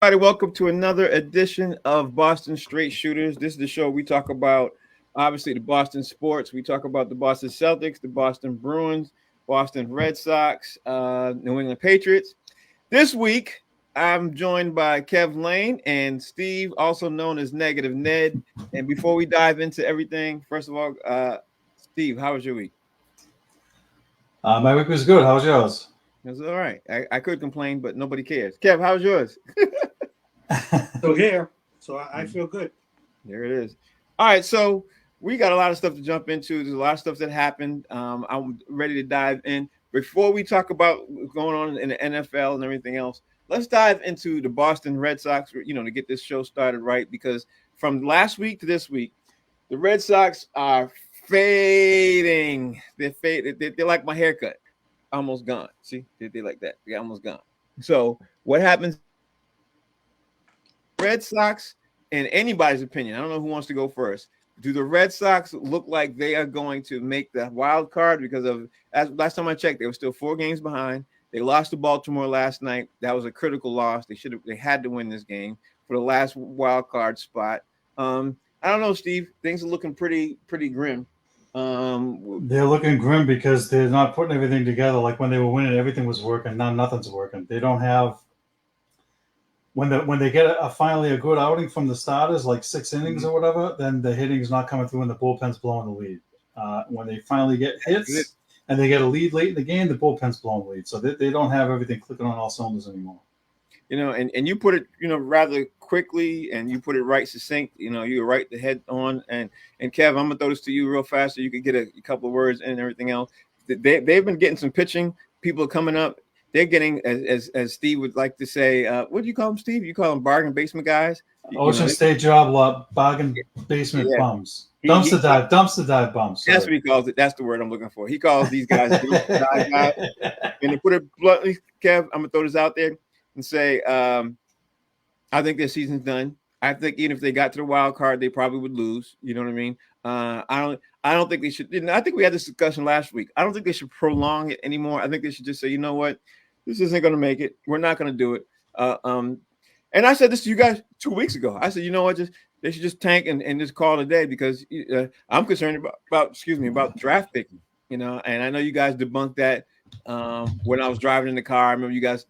Everybody, welcome to another edition of Boston Straight Shooters. This is the show we talk about, obviously, the Boston sports. We talk about the Boston Celtics, the Boston Bruins, Boston Red Sox, New England Patriots. This week, I'm joined by Kev Lane and Steve, also known as Negative Ned. And before we dive into everything, first of all, Steve, how was your week? My week was good. How was yours? It was all right. I could complain, but nobody cares. Kev, how was yours? Still here, so I feel good. There it is. All right, so we got a lot of stuff to jump into. There's a lot of stuff that happened. I'm ready to dive in. Before we talk about what's going on in the NFL and everything else, let's dive into the Boston Red Sox, to get this show started right, because from last week to this week, the Red Sox are fading. They're faded. They're like my haircut, almost gone. See, they like that. They're almost gone. So what happens? Red Sox, in anybody's opinion, I don't know who wants to go first. Do the Red Sox look like they are going to make the wild card? Because as last time I checked, they were still 4 games behind. They lost to Baltimore last night. That was a critical loss. They had to win this game for the last wild card spot. I don't know, Steve. Things are looking pretty grim. They're looking grim because they're not putting everything together. Like when they were winning, everything was working. Now nothing's working. They don't have when they get finally a good outing from the starters, like 6 innings or whatever, then the hitting's not coming through and the bullpen's blowing the lead. When they finally get hits and they get a lead late in the game, the bullpen's blowing the lead. So they don't have everything clicking on all cylinders anymore. And you put it, rather quickly, and you put it right succinct. You right the head on. And Kev, I'm gonna throw this to you real fast so you could get a couple of words in and everything else. They've been getting some pitching. People are coming up. They're getting, as Steve would like to say, what do you call them, Steve? You call them bargain basement guys? Ocean State job lot, bargain basement bums. Dumpster dive bums. That's what he calls it. That's the word I'm looking for. He calls these guys dumpster dive guys. And to put it bluntly, Kev, I'm gonna throw this out there and say, I think their season's done. I think even if they got to the wild card, they probably would lose. You know what I mean? I don't think they should. I think we had this discussion last week. I don't think they should prolong it anymore. I think they should just say, you know what, this isn't going to make it. We're not going to do it. And I said this to you guys 2 weeks ago. I said, you know what, they should just tank and just call it a day, because I'm concerned about draft picking. And I know you guys debunked that when I was driving in the car. I remember you guys,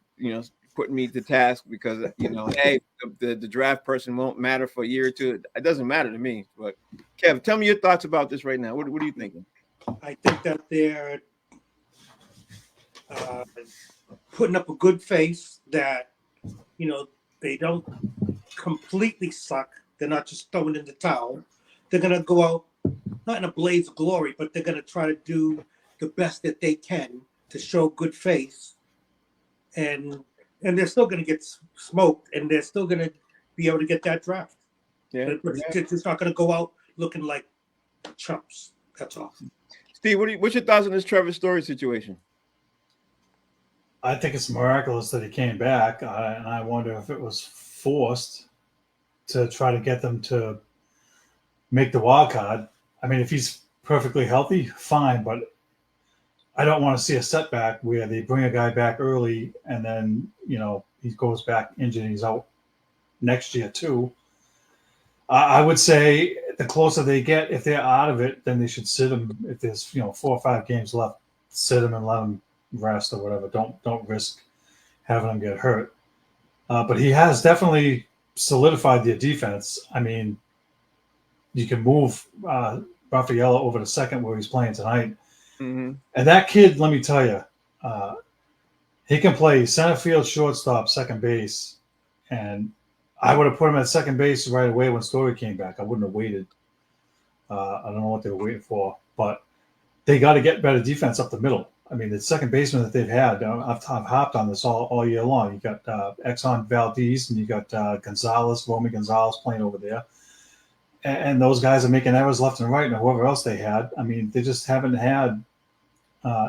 putting me to task because hey, the draft person won't matter for a year or two. It doesn't matter to me. But Kev, tell me your thoughts about this right now. What are you thinking? I think that they're putting up a good face, that they don't completely suck. They're not just throwing in the towel. They're gonna go out not in a blaze of glory, but they're gonna try to do the best that they can to show good face, and they're still going to get smoked, and they're still going to be able to get that draft. Yeah, but it's not going to go out looking like chumps. That's all. Steve, what's your thoughts on this Trevor Story situation? I think it's miraculous that he came back, and I wonder if it was forced to try to get them to make the wild card. I mean, if he's perfectly healthy, fine, but I don't want to see a setback where they bring a guy back early and then, he goes back injured and he's out next year too. I would say the closer they get, if they're out of it, then they should sit him. If there's, 4 or 5 games left, sit him and let him rest or whatever. Don't risk having him get hurt. But he has definitely solidified their defense. I mean, you can move Rafaela over to second where he's playing tonight. Mm-hmm. And that kid, let me tell you, he can play center field, shortstop, second base. And I would have put him at second base right away when Story came back. I wouldn't have waited. I don't know what they were waiting for. But they got to get better defense up the middle. I mean, the second baseman that they've had, I've hopped on this all year long. You got Exxon Valdez and you got Romy Gonzalez playing over there. And those guys are making errors left and right, and whoever else they had. I mean, they just haven't had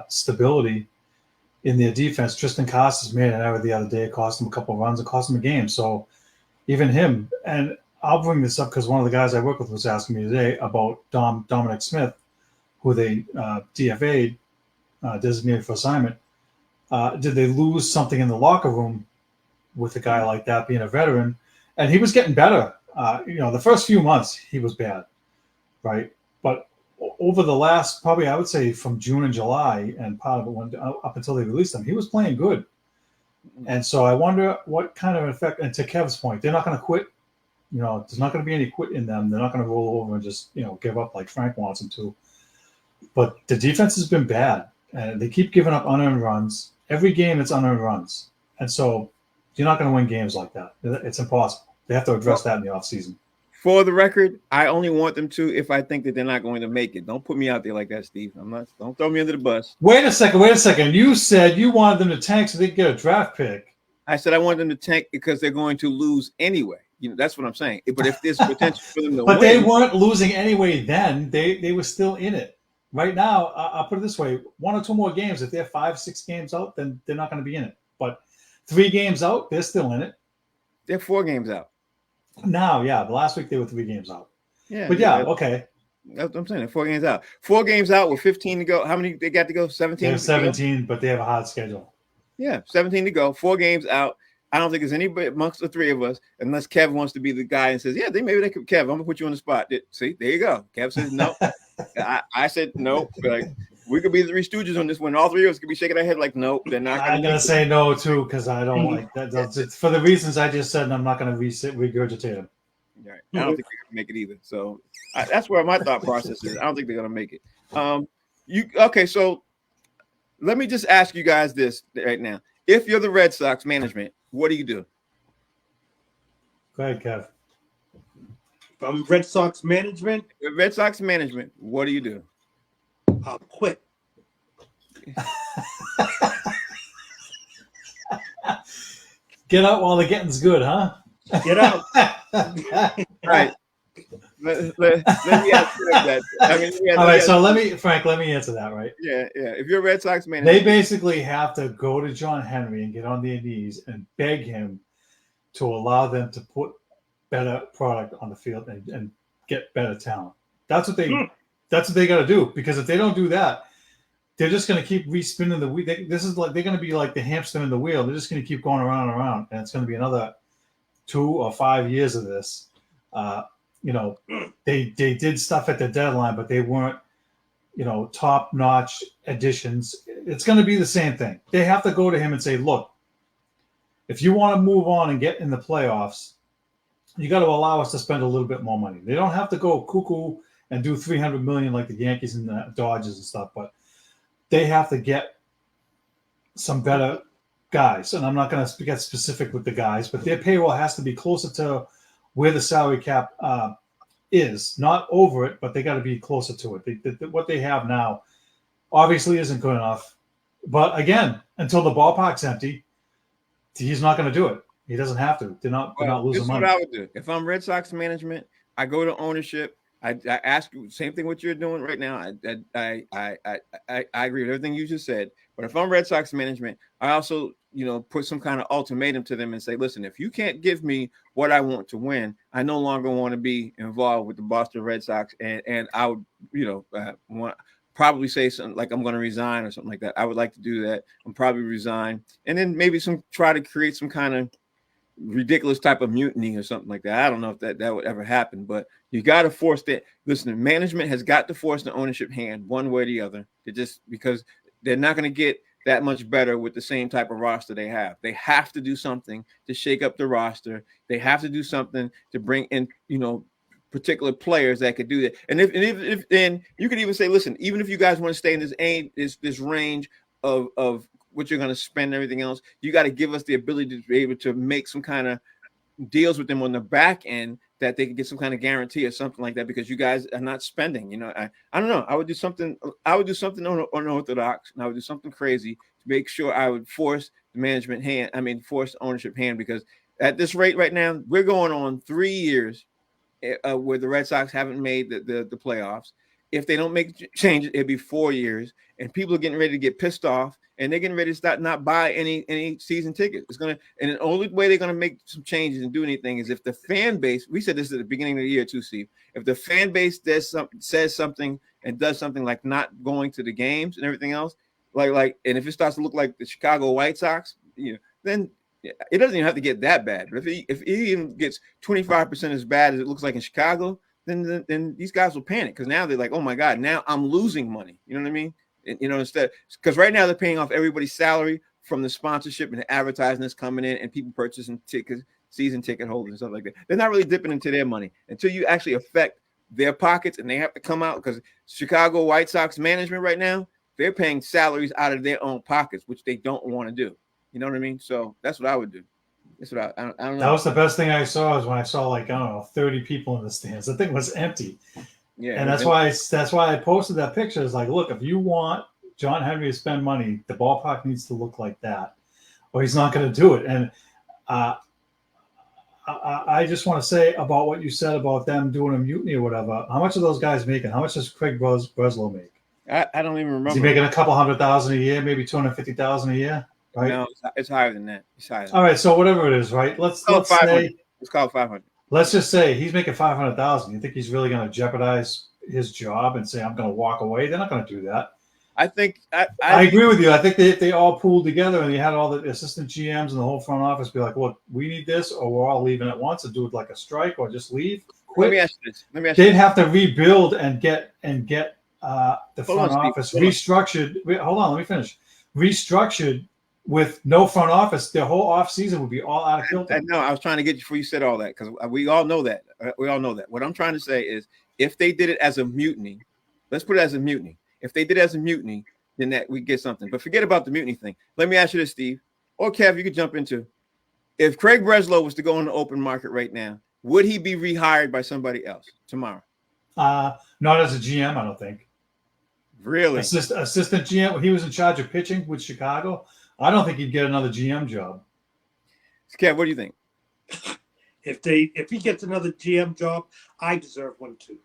stability in their defense. Tristan Casas made an error the other day. It cost him a couple of runs. It cost him a game. So even him, and I'll bring this up because one of the guys I work with was asking me today about Dominic Smith, who they DFA'd, designated for assignment. Did they lose something in the locker room with a guy like that being a veteran, and he was getting better. The first few months he was bad, right? But over the last, probably I would say from June and July, and part of it went up until they released him, he was playing good. And so I wonder what kind of effect. And to Kev's point, they're not going to quit. There's not going to be any quit in them. They're not going to roll over and just give up like Frank wants them to. But the defense has been bad, and they keep giving up unearned runs. Every game, it's unearned runs, and so you're not going to win games like that. It's impossible. They have to address that in the offseason. For the record, I only want them to if I think that they're not going to make it. Don't put me out there like that, Steve. Don't throw me under the bus. Wait a second. You said you wanted them to tank so they could get a draft pick. I said I want them to tank because they're going to lose anyway. That's what I'm saying. But if there's potential for them to but win. They weren't losing anyway then. They were still in it. Right now, I'll put it this way. 1 or 2 more games. If they're 5-6 games out, then they're not going to be in it. But 3 games out, they're still in it. They're 4 games out. Now, yeah. The last week they were 3 games out. Yeah. But yeah, okay. That's what I'm saying. They're 4 games out. 4 games out with 15 to go. How many they got to go? 17? They have 17, but they have a hard schedule. Yeah, 17 to go. 4 games out. I don't think there's anybody amongst the 3 of us, unless Kev wants to be the guy and says, yeah, maybe they could. Kev, I'm going to put you on the spot. See, there you go. Kev says no. I said no. Like, we could be the 3 Stooges on this one. All 3 of us could be shaking our head like, nope, they're not. I'm going to say no, too, because I don't like that. For the reasons I just said, and I'm not going to regurgitate them. Right. I don't think they're going to make it either. So that's where my thought process is. I don't think they're going to make it. Okay, so let me just ask you guys this right now. If you're the Red Sox management, what do you do? Go ahead, Kev. From Red Sox management? Red Sox management, what do you do? I'll quit. Get out while the getting's good, huh? Get out. Right. Let me ask you that. All right, so Frank, let me answer that, right? Yeah. If you're a Red Sox manager, they basically have to go to John Henry and get on their knees and beg him to allow them to put better product on the field and get better talent. That's what they got to do, because if they don't do that, they're just going to keep respinning the wheel. They're going to be like the hamster in the wheel. They're just going to keep going around and around, and it's going to be another 2 or 5 years of this. They did stuff at the deadline, but they weren't, top-notch additions. It's going to be the same thing. They have to go to him and say, look, if you want to move on and get in the playoffs, you got to allow us to spend a little bit more money. They don't have to go cuckoo and do $300 million like the Yankees and the Dodgers and stuff, but they have to get some better guys. And I'm not going to get specific with the guys, but their payroll has to be closer to where the salary cap is, not over it, but they got to be closer to it. What they have now obviously isn't good enough. But again, until the ballpark's empty, he's not going to do it. He doesn't have to. They're not losing money. This is what I would do. If I'm Red Sox management, I go to ownership. I ask you same thing what you're doing right now. I agree with everything you just said. But if I'm Red Sox management, I also put some kind of ultimatum to them and say, listen, if you can't give me what I want to win, I no longer want to be involved with the Boston Red Sox. And I would want probably say something like I'm going to resign or something like that. I would like to do that. I'm probably resign, and then maybe try to create some kind of ridiculous type of mutiny or something like that. I don't know if that would ever happen, but you got to force that. Listen, management has got to force the ownership hand one way or the other. Because they're not going to get that much better with the same type of roster they have. They have to do something to shake up the roster. They have to do something to bring in, particular players that could do that. And if then you could even say, listen, even if you guys want to stay in this range of what you're going to spend and everything else, you got to give us the ability to be able to make some kind of deals with them on the back end that they can get some kind of guarantee or something like that, because you guys are not spending. I don't know. I would do something unorthodox, and I would do something crazy to make sure I would force the management hand. Force the ownership hand, because at this rate right now, we're going on 3 years where the Red Sox haven't made the playoffs. If they don't make changes, it'll be 4 years, and people are getting ready to get pissed off, and they're getting ready to start not buy any season tickets. And the only way they're gonna make some changes and do anything is if the fan base. We said this at the beginning of the year too, Steve. If the fan base says something and does something like not going to the games and everything else, and if it starts to look like the Chicago White Sox, then it doesn't even have to get that bad. But if he even gets 25% as bad as it looks like in Chicago, then these guys will panic because now they're like, oh my God, now I'm losing money. You know what I mean? And, instead, because right now they're paying off everybody's salary from the sponsorship and the advertising that's coming in and people purchasing tickets, season ticket holders and stuff like that. They're not really dipping into their money until you actually affect their pockets and they have to come out because Chicago White Sox management right now, they're paying salaries out of their own pockets, which they don't want to do. You know what I mean? So that's what I would do. That's what I don't know. That was the best thing I saw is when I saw 30 people in the stands. The thing was empty. Yeah. And that's why I posted that picture. It's like, look, if you want John Henry to spend money, the ballpark needs to look like that, or he's not going to do it. And I just want to say about what you said about them doing a mutiny or whatever. How much are those guys making? How much does Craig Breslow make? I don't even remember. Is he making a couple $100,000 a year, maybe $250,000 a year? Right? No, it's higher than that. It's higher. All right, so whatever it is, right? Let's say it's called 500. Let's just say he's making $500,000. You think he's really going to jeopardize his job and say, I'm going to walk away? They're not going to do that. I think I agree with you. I think they all pooled together and you had all the assistant GMs and the whole front office be like, look, we need this, or we're all leaving at once and do it like a strike, or just leave. Quit. Let me ask you this. They'd have to rebuild and get the front office restructured. Hold on, let me finish. Restructured with no front office. Their whole off season would be all out of kilter. No, I was trying to get you before you said all that because we all know that. We all know that. What I'm trying to say is, if they did it as a mutiny, let's put it as a mutiny. If they did it as a mutiny, then that we get something. But forget about the mutiny thing. Let me ask you this, Steve, or Kev, you could jump into. If Craig Breslow was to go on the open market right now, would he be rehired by somebody else tomorrow? Not as a GM, I don't think. Really? Assistant GM. When he was in charge of pitching with Chicago, I don't think he'd get another GM job. Kev, what do you think? If he gets another GM job, I deserve one too.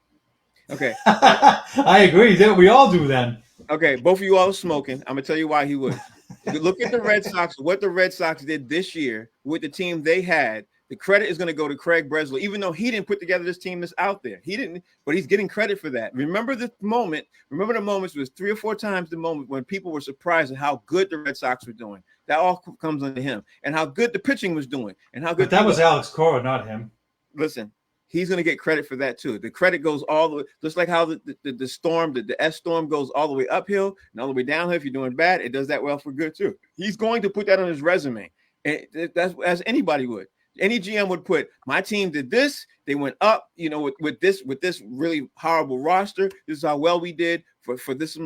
Okay. I agree. We all do then. Okay, both of you all are smoking. I'm gonna tell you why he would. Look at the Red Sox. What the Red Sox did this year with the team they had. The credit is going to go to Craig Breslow, even though he didn't put together this team that's out there. He didn't, but he's getting credit for that. Remember the moment. Remember the moments. It was 3 or 4 times the moment when people were surprised at how good the Red Sox were doing. That all comes under him, and how good the pitching was doing, and how good. But that was Alex Cora, not him. Listen, he's going to get credit for that too. The credit goes all the way, just like how the storm, the S storm goes all the way uphill and all the way downhill. If you're doing bad, it does that well for good too. He's going to put that on his resume, and that's as anybody would. Any GM would put, my team did this. They went up, with this really horrible roster. This is how well we did for this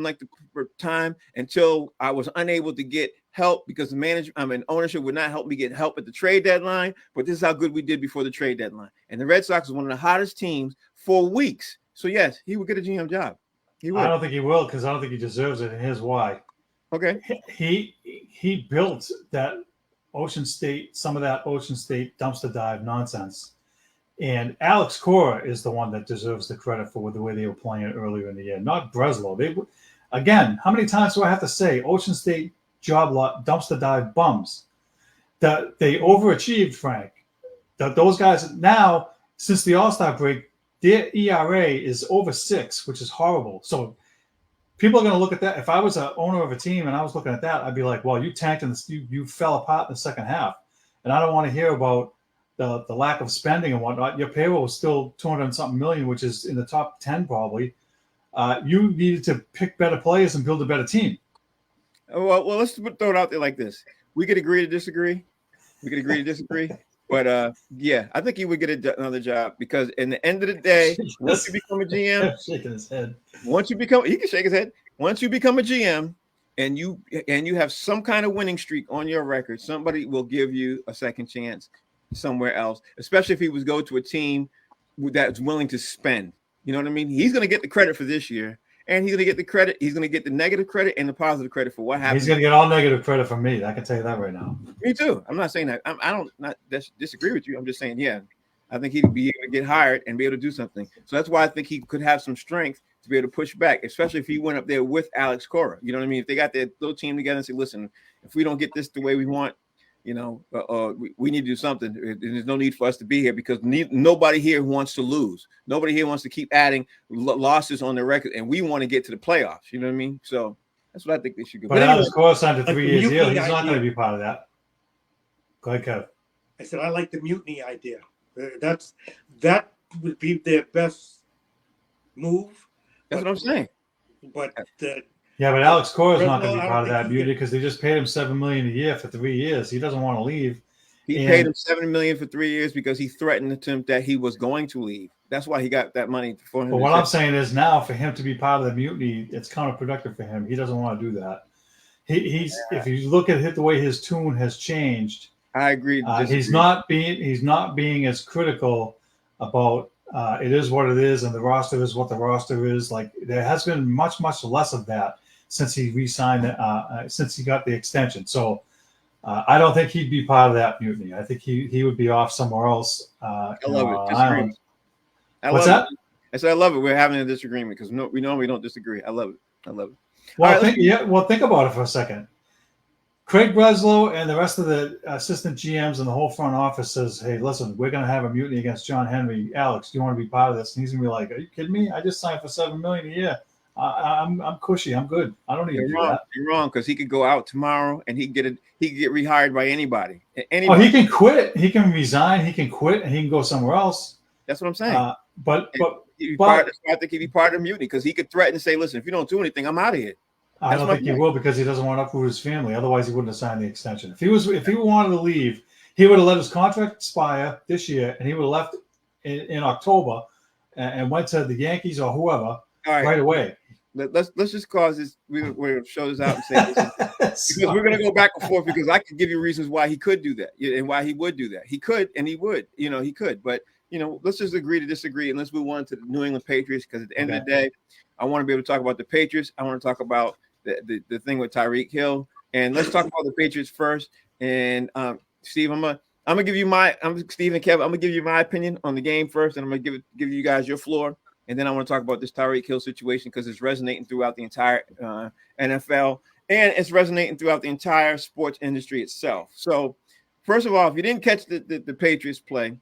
time until I was unable to get help because the management, ownership would not help me get help at the trade deadline. But this is how good we did before the trade deadline. And the Red Sox is one of the hottest teams for weeks. So yes, he would get a GM job. He would. I don't think he will because I don't think he deserves it. And here's why. Okay. He built that some of that Ocean State dumpster dive nonsense. And Alex Cora is the one that deserves the credit for the way they were playing it earlier in the year, not Breslow. Again, how many times do I have to say Ocean State job lot dumpster dive bums? That they overachieved, Frank. That those guys now, since the All-Star break, their ERA is over 6, which is horrible. So people are going to look at that. If I was an owner of a team and I was looking at that, I'd be like, well, you tanked and you fell apart in the second half. And I don't want to hear about the lack of spending and whatnot. Your payroll was still 200 and something million, which is in the top 10 probably. You needed to pick better players and build a better team. Well, let's throw it out there like this. We could agree to disagree. But yeah, I think he would get another job because in the end of the day, once you become a GM, shaking his head. He can shake his head. Once you become a GM and you have some kind of winning streak on your record, somebody will give you a second chance somewhere else, especially if he was go to a team that's willing to spend. You know what I mean? He's going to get the credit for this year. And he's going to get the credit. He's going to get the negative credit and the positive credit for what happened. He's going to get all negative credit from me. I can tell you that right now. Me too. I'm not saying that. I don't disagree with you. I'm just saying, yeah, I think he'd be able to get hired and be able to do something. So that's why I think he could have some strength to be able to push back, especially if he went up there with Alex Cora. You know what I mean? If they got their little team together and say, listen, if we don't get this the way we want, we need to do something. There's no need for us to be here because nobody here wants to lose. Nobody here wants to keep adding losses on their record, and we want to get to the playoffs. You know what I mean? So that's what I think they should do. But Alex Cora signed a 3-year deal. He's not going to be part of that. Go ahead, Kev. I said I like the mutiny idea. That would be their best move. That's what I'm saying. But Yeah, but Alex Cora is not going Breslow, to be I part don't of think that he mutiny can. because they just paid him $7 million a year for 3 years. He doesn't want to leave. He paid him $7 million for 3 years because he threatened him that he was going to leave. That's why he got that money for him. But what I'm saying is now for him to be part of the mutiny, it's counterproductive for him. He doesn't want to do that. If you look at the way his tune has changed, I agree. He's not being as critical about it is what it is and the roster is what the roster is. Like there has been much less of that since he re-signed since he got the extension. So I don't think he'd be part of that mutiny. I think he would be off somewhere else. I love it. What's that? I said I love it. We're having a disagreement because we normally don't disagree. I love it. Well, think about it for a second. Craig Breslow and the rest of the assistant GMs and the whole front office says, hey, listen, we're going to have a mutiny against John Henry. Alex, do you want to be part of this? And he's going to be like, are you kidding me? I just signed for $7 million a year. I'm cushy. I'm good. I don't need to do that. You're wrong because he could go out tomorrow and he could get rehired by anybody. Oh, he can quit. He can resign. He can quit and he can go somewhere else. That's what I'm saying. But I think he'd be part of the mutiny because he could threaten and say, listen, if you don't do anything, I'm out of here. I don't think he will because he doesn't want to uproot his family. Otherwise, he wouldn't have signed the extension. If he wanted to leave, he would have let his contract expire this year, and he would have left in October and went to the Yankees or whoever right away. Let's just cause this. We'll show this out and say this because we're going to go back and forth because I could give you reasons why he could do that and why he would do that. He could and he would. He could, but let's just agree to disagree and let's move on to the New England Patriots because at the end of the day, I want to be able to talk about the Patriots. I want to talk about the thing with Tyreek Hill, and let's talk about the Patriots first. And Steve, I'm gonna give you Steve and Kevin. I'm gonna give you my opinion on the game first, and I'm gonna give you guys your floor, and then I want to talk about this Tyreek Hill situation because it's resonating throughout the entire NFL, and it's resonating throughout the entire sports industry itself. So, first of all, if you didn't catch the Patriots play,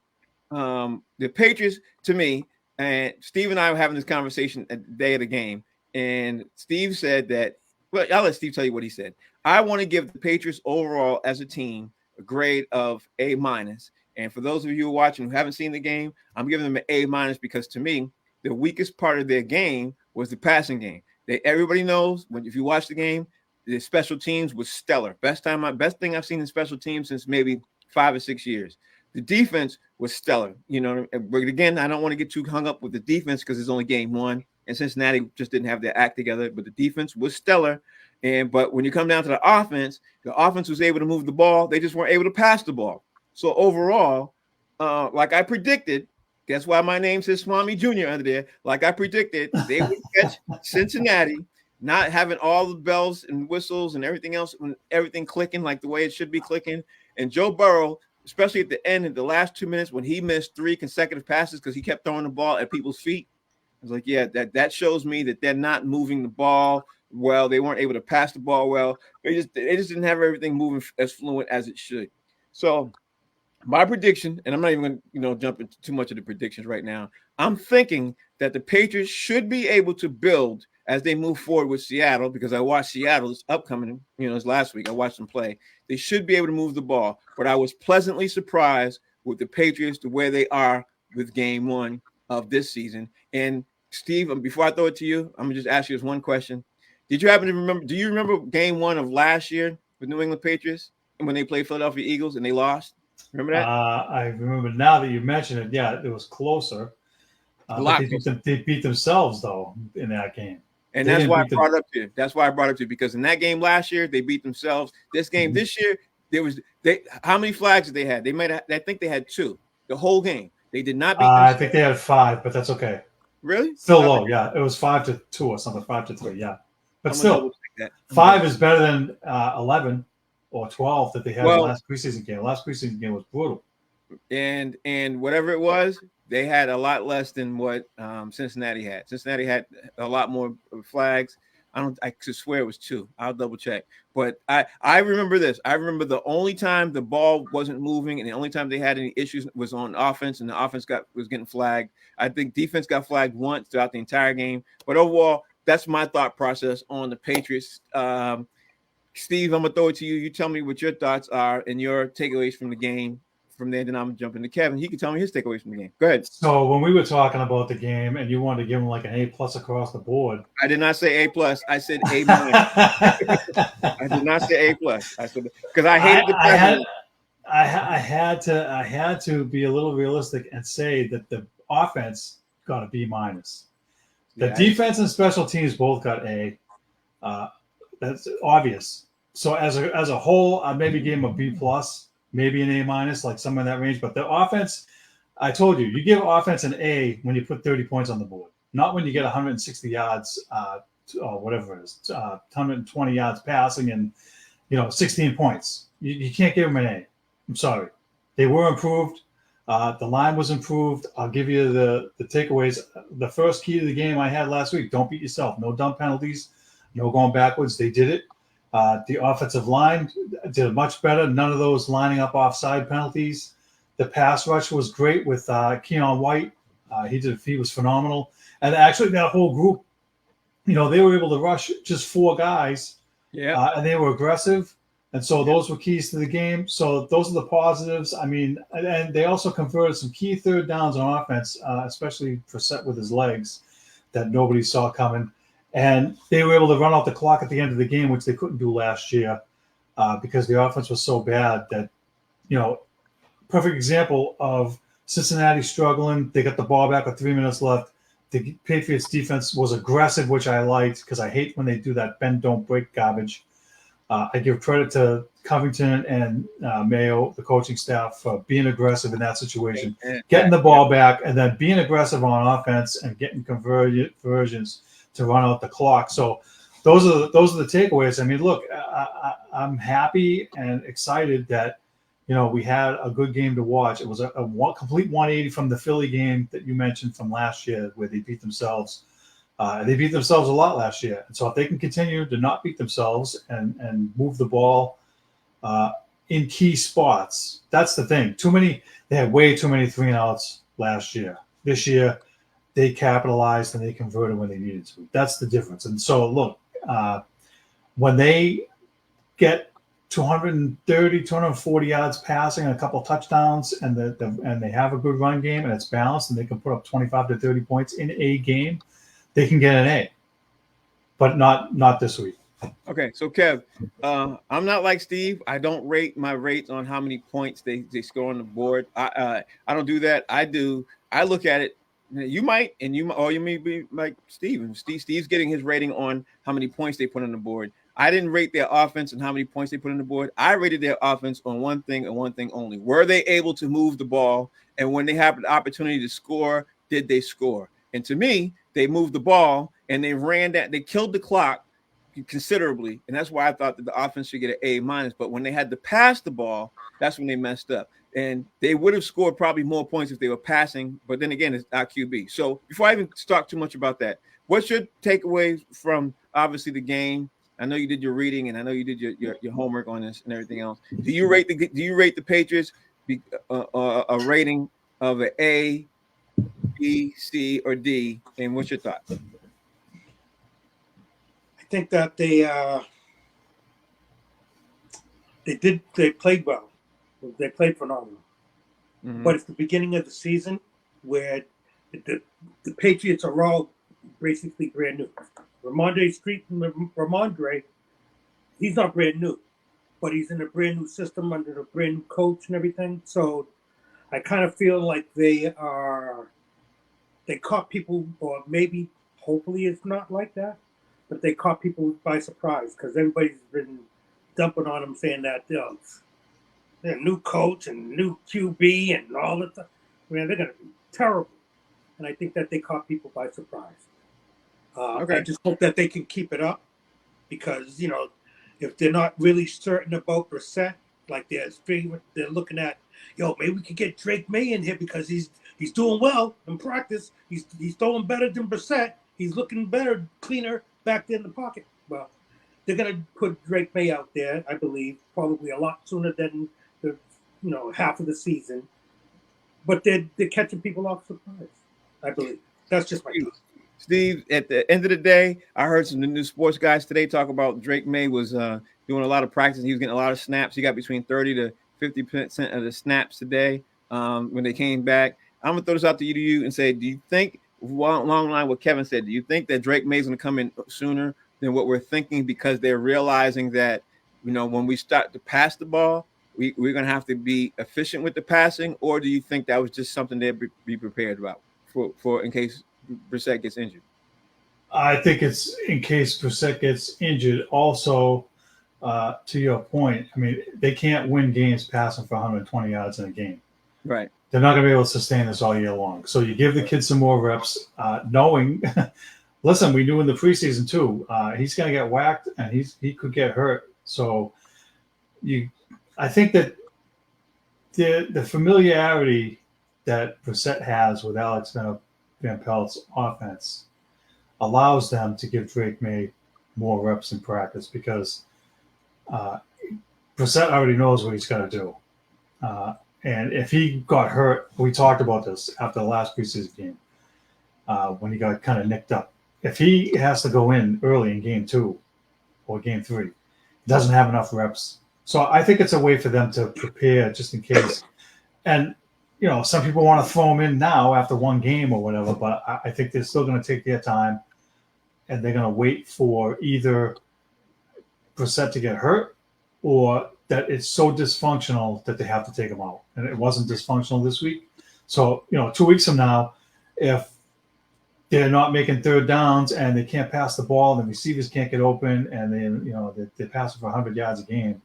the Patriots to me, and Steve and I were having this conversation at the day of the game, and Steve said that. Well, I'll let Steve tell you what he said. I want to give the Patriots overall as a team a grade of A-. And for those of you who are watching who haven't seen the game, I'm giving them an A- because to me, the weakest part of their game was the passing game. Everybody knows if you watch the game, the special teams was stellar. Best thing I've seen in special teams since maybe 5 or 6 years. The defense was stellar. But again, I don't want to get too hung up with the defense because it's only game one. And Cincinnati just didn't have their act together, but the defense was stellar. But when you come down to the offense was able to move the ball. They just weren't able to pass the ball. So overall, like I predicted, that's why my name says Swami Jr. under there. Like I predicted, they would catch Cincinnati, not having all the bells and whistles and everything else, everything clicking like the way it should be clicking. And Joe Burrow, especially at the end in the last 2 minutes when he missed 3 consecutive passes because he kept throwing the ball at people's feet. I was like, yeah, that shows me that they're not moving the ball well. They weren't able to pass the ball well. They just didn't have everything moving as fluent as it should. So my prediction, and I'm not even going to jump into too much of the predictions right now. I'm thinking that the Patriots should be able to build as they move forward with Seattle because I watched Seattle's upcoming, this last week. I watched them play. They should be able to move the ball, but I was pleasantly surprised with the Patriots to where they are with game one of this season. And Steve, before I throw it to you, I'm gonna just ask you this one question. Do you remember game one of last year with New England Patriots when they played Philadelphia Eagles and they lost? Remember that? I remember now that you mentioned it. Yeah, it was closer. They beat themselves though in that game. And that's why I brought it up to you. That's why I brought it up to you because in that game last year they beat themselves. This game this year how many flags did they have? I think they had 2 the whole game. They did not beat themselves. I think they had 5, but that's okay. Really? Still low, yeah. It was 5-2 or something, 5-3, yeah. But still, 5 is better than 11 or 12 that they had in the last preseason game. Last preseason game was brutal. And whatever it was, they had a lot less than what Cincinnati had. Cincinnati had a lot more flags. I could swear it was 2. I'll double check. But I remember this. I remember the only time the ball wasn't moving and the only time they had any issues was on offense, and the offense was getting flagged. I think defense got flagged once throughout the entire game. But overall, that's my thought process on the Patriots. Steve, I'm gonna throw it to you. You tell me what your thoughts are and your takeaways from the game. From there, then I'm jumping to Kevin. He can tell me his takeaways from the game. Go ahead. So when we were talking about the game, and you wanted to give him like an A+ across the board, I did not say A+. I said A-. I did not say A+. I said because I hated the president. I had to be a little realistic and say that the offense got a B-. The defense and special teams both got A. That's obvious. So as a whole, I maybe gave him a B+, maybe an A-, like somewhere in that range. But the offense, I told you, you give offense an A when you put 30 points on the board, not when you get 160 yards, or whatever it is, 120 yards passing and 16 points. You can't give them an A. I'm sorry. They were improved. The line was improved. I'll give you the takeaways. The first key to the game I had last week: don't beat yourself. No dumb penalties. No going backwards. They did it. The offensive line did much better. None of those lining up offside penalties. The pass rush was great with Keon White. He was phenomenal. And actually, that whole group, they were able to rush just 4 guys. Yeah. And they were aggressive. And so those were keys to the game. So those are the positives. I mean, and they also converted some key third downs on offense, especially Brissett with his legs that nobody saw coming. And they were able to run out the clock at the end of the game, which they couldn't do last year because the offense was so bad that, perfect example of Cincinnati struggling. They got the ball back with 3 minutes left. The Patriots defense was aggressive, which I liked because I hate when they do that bend, don't break garbage. I give credit to Covington and Mayo, the coaching staff, for being aggressive in that situation, getting the ball back, and then being aggressive on offense and getting conversions to run out the clock. So those are the takeaways. I mean, look, I'm happy and excited that we had a good game to watch. It was a complete 180 from the Philly game that you mentioned from last year, where they beat themselves. They beat themselves a lot last year. And so if they can continue to not beat themselves and move the ball in key spots, that's the thing. They had way too many 3-and-outs last year. This year, they capitalized and they converted when they needed to. That's the difference. And so, look, when they get 230, 240 yards passing and a couple touchdowns, and they have a good run game and it's balanced and they can put up 25 to 30 points in a game, they can get an A, but not this week. Okay, so Kev, I'm not like Steve. I don't rate my rates on how many points they score on the board. I don't do that. I look at it. You might, or you may be like Steve. Steve's getting his rating on how many points they put on the board. I didn't rate their offense and how many points they put on the board. I rated their offense on one thing and one thing only: were they able to move the ball? And when they have the opportunity to score, did they score? And to me, they moved the ball and they ran that. They killed the clock considerably, and that's why I thought that the offense should get an A-. But when they had to pass the ball, that's when they messed up. And they would have scored probably more points if they were passing. But then again, it's our QB. So before I even talk too much about that, what's your takeaway from obviously the game? I know you did your reading and I know you did your homework on this and everything else. Do you rate the Patriots a rating of an A, B, C, or D? And what's your thoughts? I think that they played well. They played phenomenal. Mm-hmm. But it's the beginning of the season where the Patriots are all basically brand new. Ramondre, he's not brand new, but he's in a brand new system under a brand new coach and everything. So I kind of feel like they caught people, or maybe, hopefully it's not like that, but they caught people by surprise because everybody's been dumping on them saying that they're a new coach and new QB and all that stuff. I mean, they're going to be terrible. And I think that they caught people by surprise. Okay. I just hope that they can keep it up because, if they're not really certain about Brissett, like they're looking at, maybe we could get Drake May in here because he's doing well in practice. He's throwing better than Brissett. He's looking better, cleaner back there in the pocket. Well, they're going to put Drake May out there, I believe, probably a lot sooner than the half of the season. But they're catching people off surprise, I believe. That's just my thought. Steve, at the end of the day, I heard some new sports guys today talk about Drake May was doing a lot of practice. He was getting a lot of snaps. He got between 30 to 50% of the snaps today when they came back. I'm gonna throw this out to you and say, do you think, along the line what Kevin said, do you think that Drake May is gonna come in sooner than what we're thinking because they're realizing that when we start to pass the ball, we're gonna have to be efficient with the passing, or do you think that was just something they'd be prepared about for in case Brissett gets injured? I think it's in case Brissett gets injured. Also, to your point, I mean, they can't win games passing for 120 yards in a game. Right. They're not going to be able to sustain this all year long. So you give the kid some more reps, knowing, listen, we knew in the preseason too, he's going to get whacked and he could get hurt. So I think that the familiarity that Brissett has with Alex Van Pelt's offense allows them to give Drake May more reps in practice because Brissett already knows what he's got to do. And if he got hurt, we talked about this after the last preseason game when he got kind of nicked up. If he has to go in early in game 2 or game 3, he doesn't have enough reps. So I think it's a way for them to prepare just in case. And, some people want to throw him in now after one game or whatever, but I think they're still going to take their time and they're going to wait for either Brissett to get hurt or that it's so dysfunctional that they have to take him out. And it wasn't dysfunctional this week. So, 2 weeks from now, if they're not making third downs and they can't pass the ball, and the receivers can't get open, and they're passing for 100 yards a game,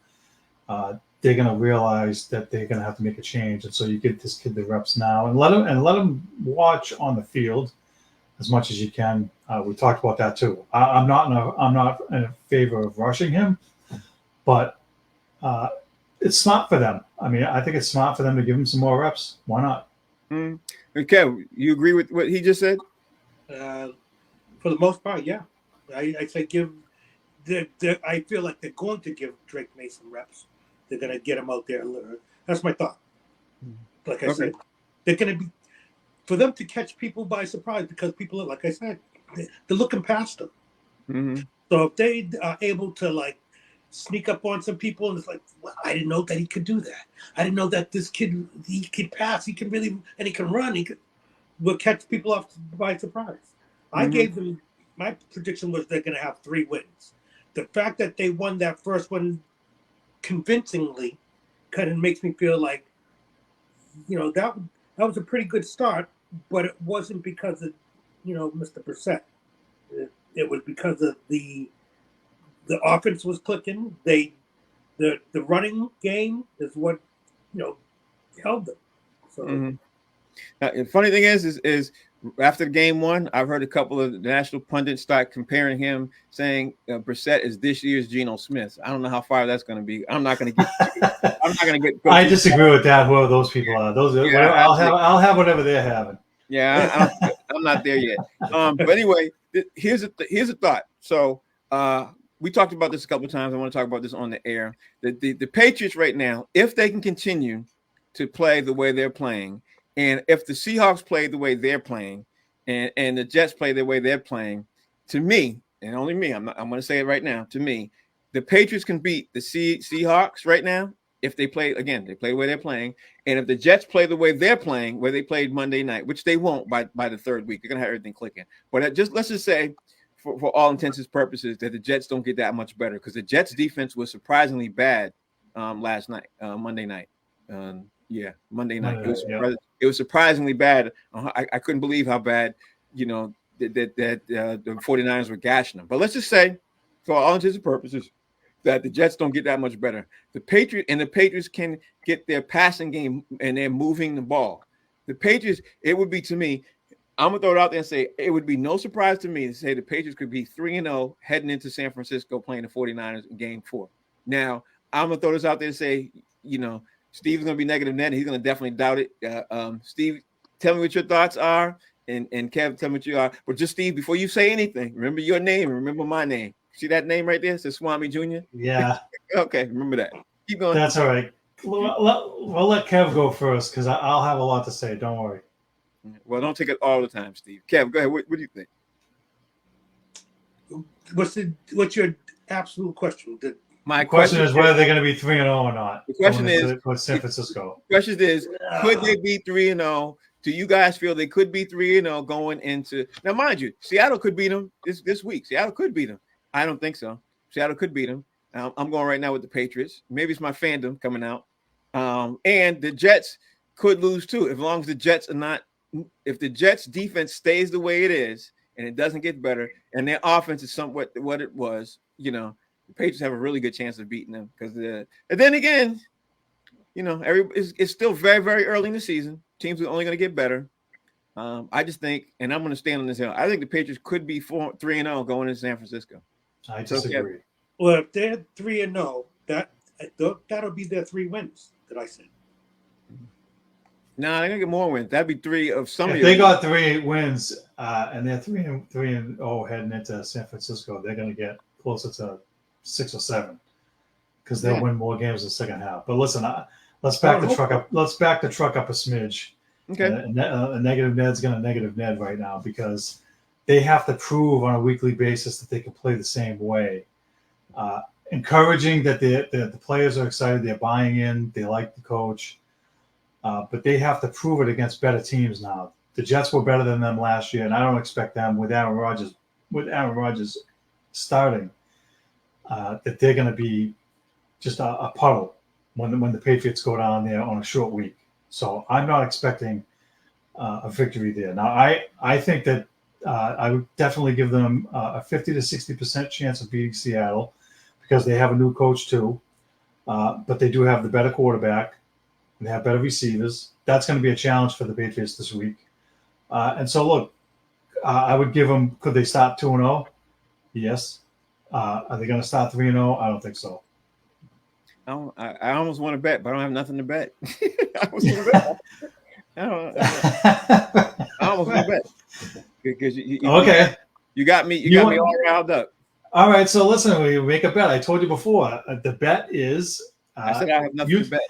they're going to realize that they're going to have to make a change. And so you get this kid the reps now and let him watch on the field as much as you can. We talked about that too. I'm not in favor of rushing him, but it's smart for them. I mean, I think it's smart for them to give him some more reps. Why not? Okay, you agree with what he just said? For the most part, yeah. I say I feel like they're going to give Drake Mason reps. They're going to get him out there. That's my thought. Like I said, they're going to be for them to catch people by surprise because people are, like I said, they're looking past them. Mm-hmm. So if they are able to sneak up on some people and it's like, well, I didn't know that he could do that. I didn't know that this kid, he can pass, he can really, and he can run. Will catch people off by surprise. Mm-hmm. I gave them, my prediction was they're going to have 3 wins. The fact that they won that first one convincingly kind of makes me feel like, that was a pretty good start, but it wasn't because of, Mr. Brissett. It was because of the offense was clicking. The running game is what, held them. So. Mm-hmm. Now, the funny thing is after game 1, I've heard a couple of national pundits start comparing him, saying Brissett is this year's Geno Smith. I don't know how far that's going to be. I'm not going to get. I disagree with that. Whoever those people are, I'll have whatever they're having. Yeah, I'm not there yet. But anyway, here's a thought. So we talked about this a couple of times. I want to talk about this on the air. The Patriots right now, if they can continue to play the way they're playing, and if the Seahawks play the way they're playing, and the Jets play the way they're playing, to me, and only me, I'm going to say it right now, to me, the Patriots can beat the Seahawks right now if they play, again, they play the way they're playing. And if the Jets play the way they're playing, where they played Monday night, which they won't by the 3rd week, they're going to have everything clicking. But let's just say, for all intents and purposes, that the Jets don't get that much better because the Jets defense was surprisingly bad Monday night. Monday night. It was surprisingly bad. I couldn't believe how bad, that the 49ers were gashing them. But let's just say, for all intents and purposes, that the Jets don't get that much better. The Patriots can get their passing game and they're moving the ball. The Patriots, it would be, to me, I'm going to throw it out there and say it would be no surprise to me to say the Patriots could be 3-0 heading into San Francisco playing the 49ers in game 4. Now, I'm going to throw this out there and say, Steve's going to be negative net. He's going to definitely doubt it. Steve, tell me what your thoughts are. And Kev, tell me what you are. But just, Steve, before you say anything, remember your name and remember my name. See that name right there? It says Swami Jr.? Yeah. Okay, remember that. Keep going. That's all right. We'll let Kev go first because I'll have a lot to say. Don't worry. Well, don't take it all the time, Steve. Kev, go ahead. What do you think? what's your absolute question? My question is whether they're going to be 3-0 or not. The question is San Francisco. The question is, could they be 3-0? Do you guys feel they could be 3-0 going into now? Mind you, Seattle could beat them this week. Seattle could beat them. I don't think so. Seattle could beat them. I'm going right now with the Patriots. Maybe it's my fandom coming out. And the Jets could lose too, as long as the Jets are not. If the Jets defense stays the way it is and it doesn't get better, and their offense is somewhat what it was, the Patriots have a really good chance of beating them. Because and then again, it's still very, very early in the season. Teams are only going to get better. I just think, and I'm going to stand on this hill, I think the Patriots could be 3-0 going into San Francisco. I disagree. Well, if they're 3-0, that'll be their 3 wins that I said. No, they're gonna get more wins. That'd be 3 of some. If they got 3 wins and they're 3-0 heading into San Francisco, they're going to get closer to 6 or 7 because they'll win more games in the second half. But listen, let's back the truck up. Let's back the truck up a smidge. Okay. A negative Ned's going to negative Ned right now because they have to prove on a weekly basis that they can play the same way. Encouraging that the players are excited, they're buying in, they like the coach, but they have to prove it against better teams now. The Jets were better than them last year, and I don't expect them with Aaron Rodgers starting that they're going to be just a puddle when the Patriots go down there on a short week. So I'm not expecting a victory there. Now I think that I would definitely give them a 50 to 60% chance of beating Seattle because they have a new coach too, but they do have the better quarterback. They have better receivers. That's going to be a challenge for the Patriots this week. And so, look, I would give them. Could they start 2-0? Yes. Are they going to start 3-0? I don't think so. I almost want to bet, but I don't have nothing to bet. I almost want to bet. I almost want to bet because you got me. You got me all riled up. All right, so listen, we make a bet. I told you before. The bet is. I said I have nothing to bet.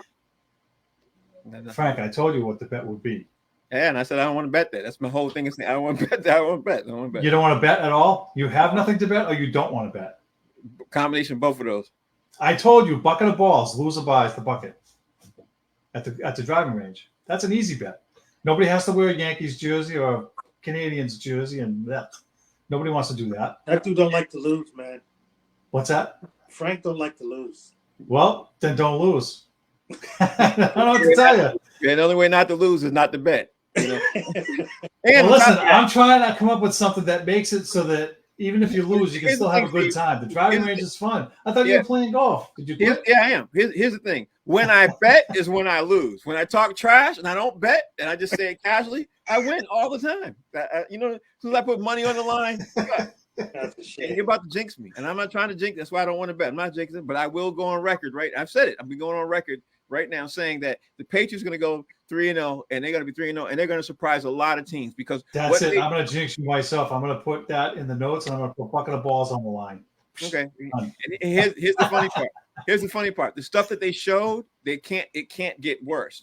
Frank, I told you what the bet would be. Yeah, and I said I don't want to bet that. That's my whole thing. Is I don't want to bet that. I don't want to bet. I don't want to bet. You don't want to bet at all? You have nothing to bet, or you don't want to bet? Combination of both of those. I told you, bucket of balls, loser buys the bucket at the driving range. That's an easy bet. Nobody has to wear a Yankees jersey or a Canadians jersey, and nobody wants to do that. That dude don't like to lose, man. What's that? Frank don't like to lose. Well, then don't lose. I don't know what to tell you. Yeah, the only way not to lose is not to bet. And listen, I'm trying to come up with something that makes it so that even if you lose, you can still have a good time. The driving range is fun. I thought you were playing golf. Did you play? Yeah, I am. Here's the thing. When I bet is when I lose. When I talk trash and I don't bet and I just say it casually, I win all the time. As soon as I put money on the line, you're about to jinx me. And I'm not trying to jinx. That's why I don't want to bet. I'm not jinxing, but I will go on record, right? I've said it. I've been going on record right now saying that the Patriots are going to go 3-0 and they're going to be 3-0 and they're going to surprise a lot of teams because that's it. I'm going to jinx you myself. I'm going to put that in the notes and I'm going to put a bucket of balls on the line. Okay. And here's the funny part. Here's the funny part. The stuff that they showed, it can't get worse.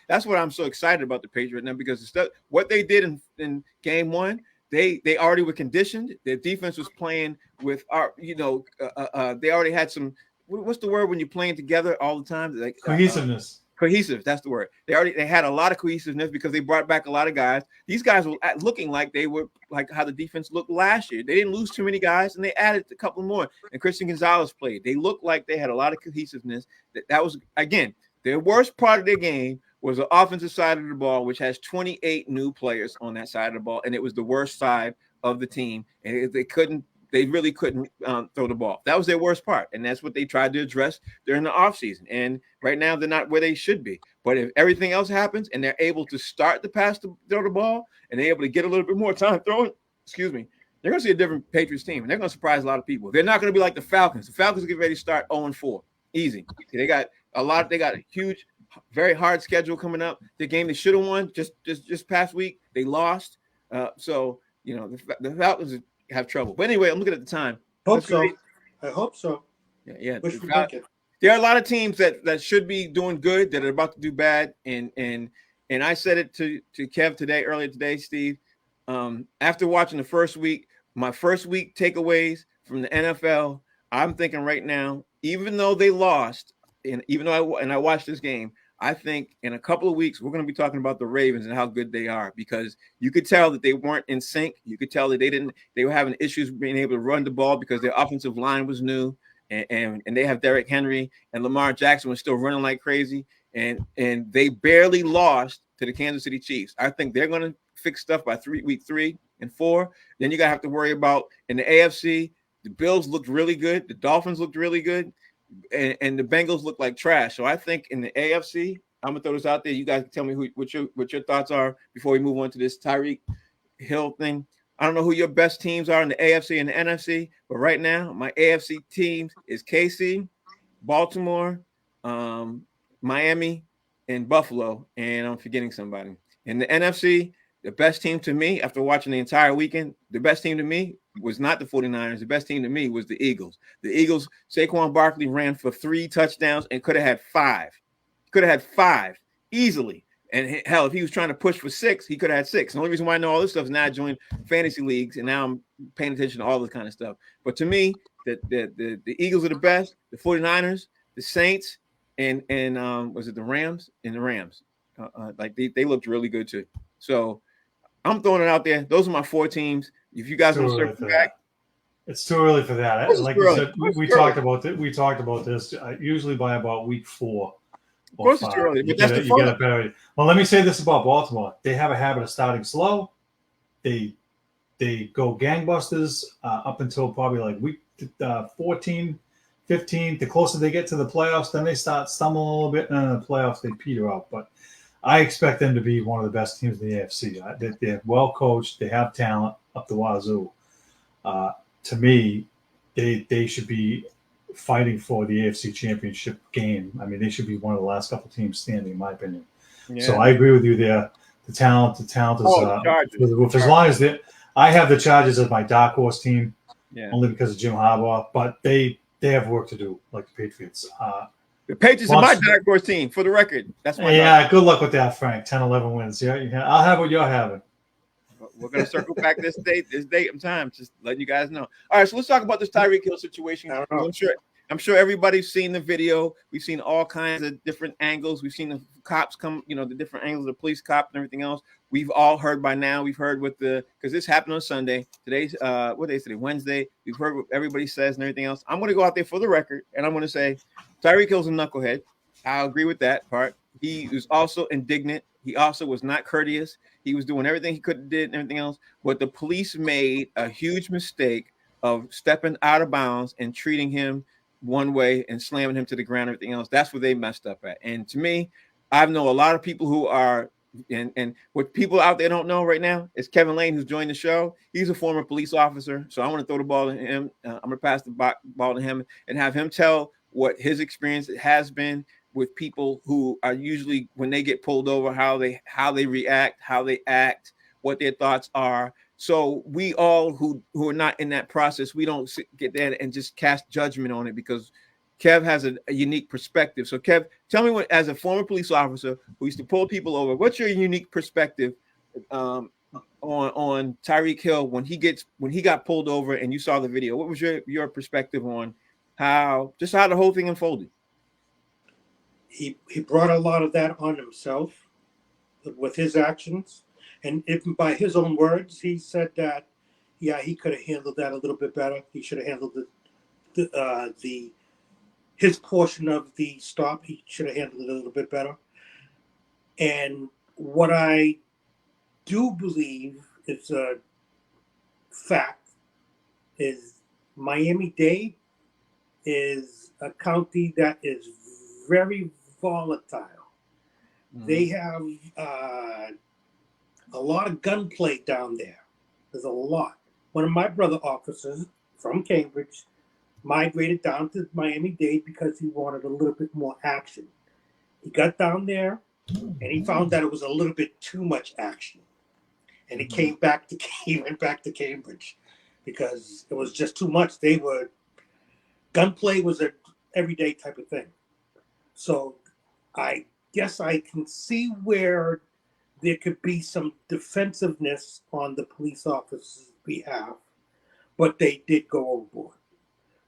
That's what I'm so excited about the Patriots now because the stuff what they did in game 1, they already were conditioned. Their defense was playing with they already had some. What's the word when you're playing together all the time? Cohesiveness. Cohesive. That's the word. They had a lot of cohesiveness because they brought back a lot of guys. These guys were looking like they were like how the defense looked last year. They didn't lose too many guys, and they added a couple more. And Christian Gonzalez played. They looked like they had a lot of cohesiveness. That was again their worst part of their game was the offensive side of the ball, which has 28 new players on that side of the ball, and it was the worst side of the team. And they really couldn't throw the ball. That was their worst part, and that's what they tried to address during the offseason. And right now, they're not where they should be. But if everything else happens and they're able to start the pass to throw the ball, and they're able to get a little bit more time throwing, they're going to see a different Patriots team, and they're going to surprise a lot of people. They're not going to be like the Falcons. The Falcons get ready to start 0-4. Easy. They got a huge, very hard schedule coming up. The game they should have won just past week, they lost. So the Falcons have trouble. But anyway, I'm looking at the time. I hope so. Yeah. There are a lot of teams that should be doing good that are about to do bad. And I said it to Kev earlier today, Steve. After watching the first week, my first week takeaways from the NFL, I'm thinking right now, even though they lost, and even though I watched this game, I think in a couple of weeks we're going to be talking about the Ravens and how good they are, because you could tell that they weren't in sync. You could tell that they were having issues being able to run the ball because their offensive line was new, and they have Derrick Henry, and Lamar Jackson was still running like crazy, and they barely lost to the Kansas City Chiefs. I think they're going to fix stuff by week 3 and 4. Then you got to have to worry about in the AFC. The Bills looked really good. The Dolphins looked really good. And the Bengals look like trash. So I think in the AFC, I'm gonna throw this out there. You guys can tell me what your thoughts are before we move on to this Tyreek Hill thing. I don't know who your best teams are in the AFC and the NFC, but right now my AFC teams is KC, Baltimore, Miami, and Buffalo, and I'm forgetting somebody. In the NFC, the best team to me, after watching the entire weekend, the best team to me was not the 49ers. The best team to me was the Eagles. The Eagles, Saquon Barkley ran for 3 touchdowns and could have had 5. Could have had 5 easily. And hell, if he was trying to push for 6, he could have had 6. The only reason why I know all this stuff is now I joined fantasy leagues, and now I'm paying attention to all this kind of stuff. But to me, the Eagles are the best, the 49ers, the Saints, and was it the Rams? And the Rams. Like they looked really good too. So I'm throwing it out there. Those are my 4 teams. If you guys want to circle back, it's too early for that. Like you said, we talked about it. We talked about this usually by about week 4. Of course, it's too early. But that's the fun. You get a better. Well, let me say this about Baltimore: they have a habit of starting slow. They go gangbusters up until probably like week 14, 15. The closer they get to the playoffs, then they start stumbling a little bit, and in the playoffs they peter out. But I expect them to be one of the best teams in the AFC. They're well coached. They have talent up the wazoo. To me, they should be fighting for the AFC Championship game. I mean, they should be one of the last couple teams standing, in my opinion. Yeah. So I agree with you there. The talent is as long as I have the Chargers as my dark horse team, only because of Jim Harbaugh. But they have work to do, like the Patriots. The Patriots are my dark horse team, for the record. That's my good luck with that, Frank. 10, 11 wins. Yeah, I'll have what you're having. We're going to circle back this date and time, just letting you guys know. All right, so let's talk about this Tyreek Hill situation. I'm sure everybody's seen the video. We've seen all kinds of different angles. We've seen the cops come, the different angles of the police cop and everything else. We've all heard by now. We've heard because this happened on Sunday. Today's what day is today? Wednesday. We've heard what everybody says and everything else. I'm going to go out there for the record, and I'm going to say Tyreek Hill's a knucklehead. I'll agree with that part. He was also indignant. He also was not courteous. He was doing everything he could have did and everything else. But the police made a huge mistake of stepping out of bounds and treating him one way and slamming him to the ground and everything else. That's where they messed up at. And to me, I know a lot of people who are, and what people out there don't know right now is Kevin Lane, who's joined the show. He's a former police officer. So I want to throw the ball to him. I'm going to pass the ball to him and have him tell what his experience has been with people who are usually, when they get pulled over, how they react, how they act, what their thoughts are. So we all who are not in that process, we don't get there and just cast judgment on it, because Kev has a unique perspective. So Kev, tell me, as a former police officer who used to pull people over, what's your unique perspective on Tyreek Hill when he got pulled over and you saw the video? What was your perspective on how the whole thing unfolded? He brought a lot of that on himself with his actions. And even by his own words, he said that, he could have handled that a little bit better. He should have handled his portion of the stop. He should have handled it a little bit better. And what I do believe is a fact is Miami-Dade is a county that is very volatile. Mm-hmm. They have a lot of gunplay down there. There's a lot. One of my brother officers from Cambridge migrated down to Miami-Dade because he wanted a little bit more action. He got down there and he found that it was a little bit too much action. And he went back to Cambridge because it was just too much. Gunplay was an everyday type of thing. So I guess I can see where there could be some defensiveness on the police officer's behalf, but they did go overboard.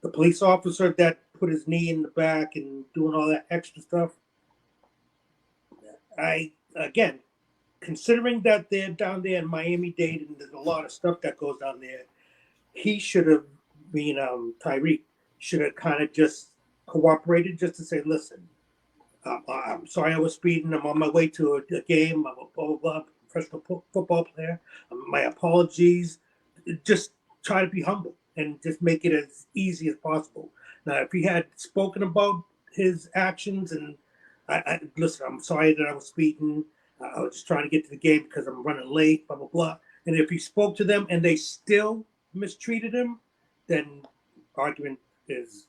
the police officer that put his knee in the back and doing all that extra stuff. Again, considering that they're down there in Miami-Dade and there's a lot of stuff that goes down there, he should have been Tyreek should have kind of just cooperated, just to say, listen, I'm sorry I was speeding. I'm on my way to a game. I'm a blah, blah, blah, professional football player. My apologies. Just try to be humble and just make it as easy as possible. Now, if he had spoken about his actions and listen, I'm sorry that I was speeding. I was just trying to get to the game because I'm running late, blah, blah, blah. And if he spoke to them and they still mistreated him, then argument is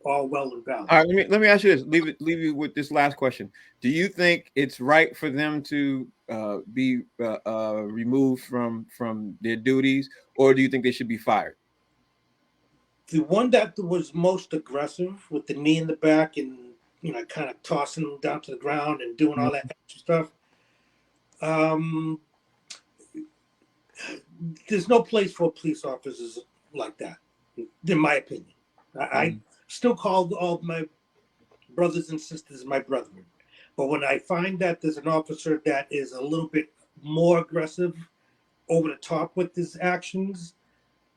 all well and valid. All right, let me ask you this. Leave you with this last question. Do you think it's right for them to be removed from their duties, or do you think they should be fired? The one that was most aggressive with the knee in the back and kind of tossing him down to the ground and doing all that extra stuff. There's no place for police officers like that, in my opinion. I still call all my brothers and sisters my brethren. But when I find that there's an officer that is a little bit more aggressive, over the top with his actions,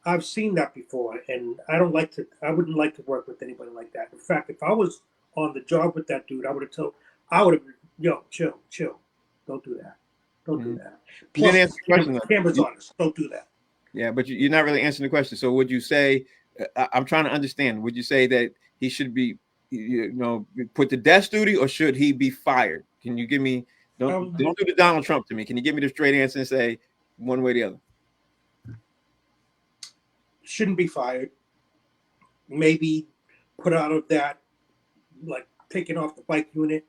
I've seen that before, and I wouldn't like to work with anybody like that. In fact, if I was on the job with that dude, I would have yo, chill. Don't do that. Don't do that. Plus, cameras on us. Don't do that. Yeah, but you're not really answering the question. So would you say, I'm trying to understand, would you say that he should be, put to desk duty, or should he be fired? Can you give me, don't do the Donald Trump to me. Can you give me the straight answer and say one way or the other? Shouldn't be fired. Maybe put out of that, like taking off the bike unit,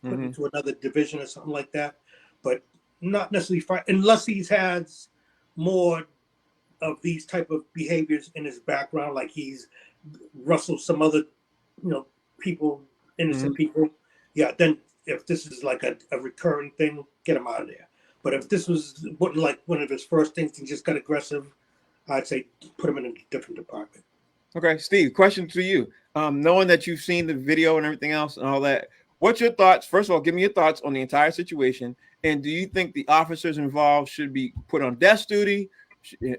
put into another division or something like that. But not necessarily fired, unless he has more of these type of behaviors in his background, like he's rustled some other, people, innocent people. Yeah, then if this is like a recurring thing, get him out of there. But if this was like one of his first things, he just got aggressive, I'd say put him in a different department. Okay, Steve, question to you. Knowing that you've seen the video and everything else and all that, what's your thoughts? First of all, give me your thoughts on the entire situation. And do you think the officers involved should be put on desk duty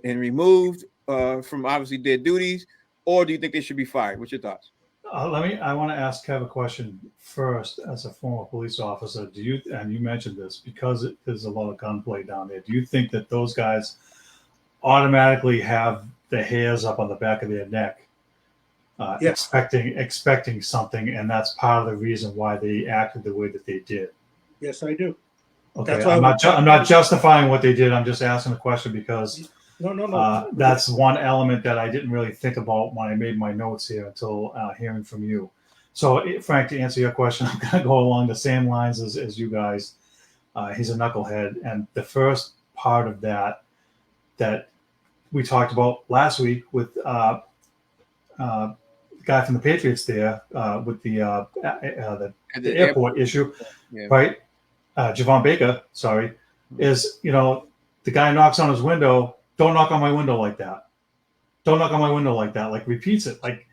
and removed from obviously their duties, or do you think they should be fired? What's your thoughts? I want to ask Kev a question first. As a former police officer, and you mentioned this, because there's a lot of gunplay down there, do you think that those guys automatically have the hairs up on the back of their neck, Yes. expecting something, and that's part of the reason why they acted the way that they did? Yes, I do. Okay, I'm not justifying what they did. I'm just asking the question because no. That's one element that I didn't really think about when I made my notes here until hearing from you. So, Frank, to answer your question, I'm going to go along the same lines as you guys. He's a knucklehead, and the first part of that we talked about last week with the guy from the Patriots there with the airport issue, right? Javon Baker, is, the guy knocks on his window. Don't knock on my window like that. Don't knock on my window like that. Like, repeats it. Like,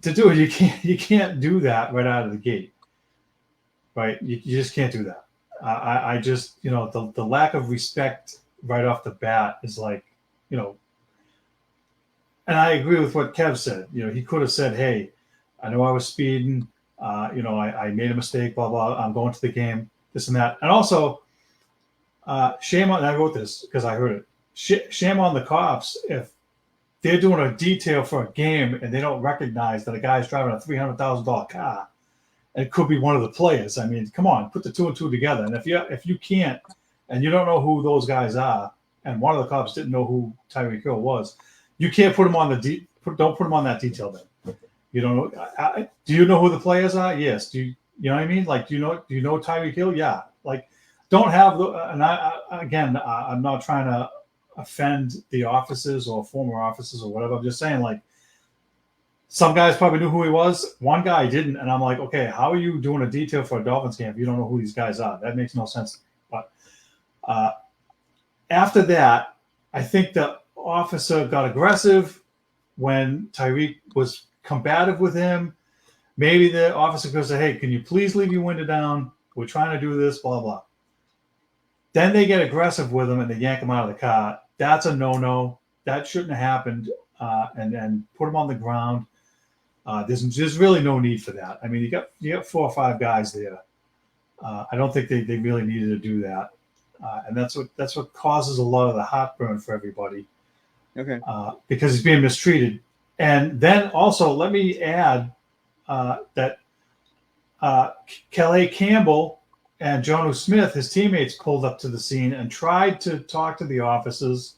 to do it, you can't do that right out of the gate, right? You just can't do that. I just, the lack of respect right off the bat is like, and I agree with what Kev said. He could have said, hey, I know I was speeding. I made a mistake, blah, blah. I'm going to the game, this and that. And also, shame on, and I wrote this because I heard it. Shame on the cops if they're doing a detail for a game and they don't recognize that a guy's driving a $300,000 car and it could be one of the players. I mean, come on, put the two and two together. And if you can't, and you don't know who those guys are, and one of the cops didn't know who Tyreek Hill was, you can't put him on don't put him on that detail then. You don't know. Do you know who the players are? Yes. Do you know what I mean? Like, do you know Tyreek Hill? Yeah. Like, don't have and I'm not trying to offend the officers or former officers or whatever. I'm just saying, like, some guys probably knew who he was. One guy didn't. And I'm like, okay, how are you doing a detail for a Dolphins game if you don't know who these guys are? That makes no sense. But after that, I think the officer got aggressive, when Tyreek was combative with him, maybe the officer goes, "Hey, can you please leave your window down? We're trying to do this, blah, blah." Then they get aggressive with him and they yank him out of the car. That's a no-no. That shouldn't have happened. And put him on the ground. There's really no need for that. I mean, you got 4 or 5 guys there. I don't think they really needed to do that. And that's what causes a lot of the heartburn for everybody. Okay. Because he's being mistreated. And then also, let me add that Calais Campbell and Jonnu Smith, his teammates, pulled up to the scene and tried to talk to the officers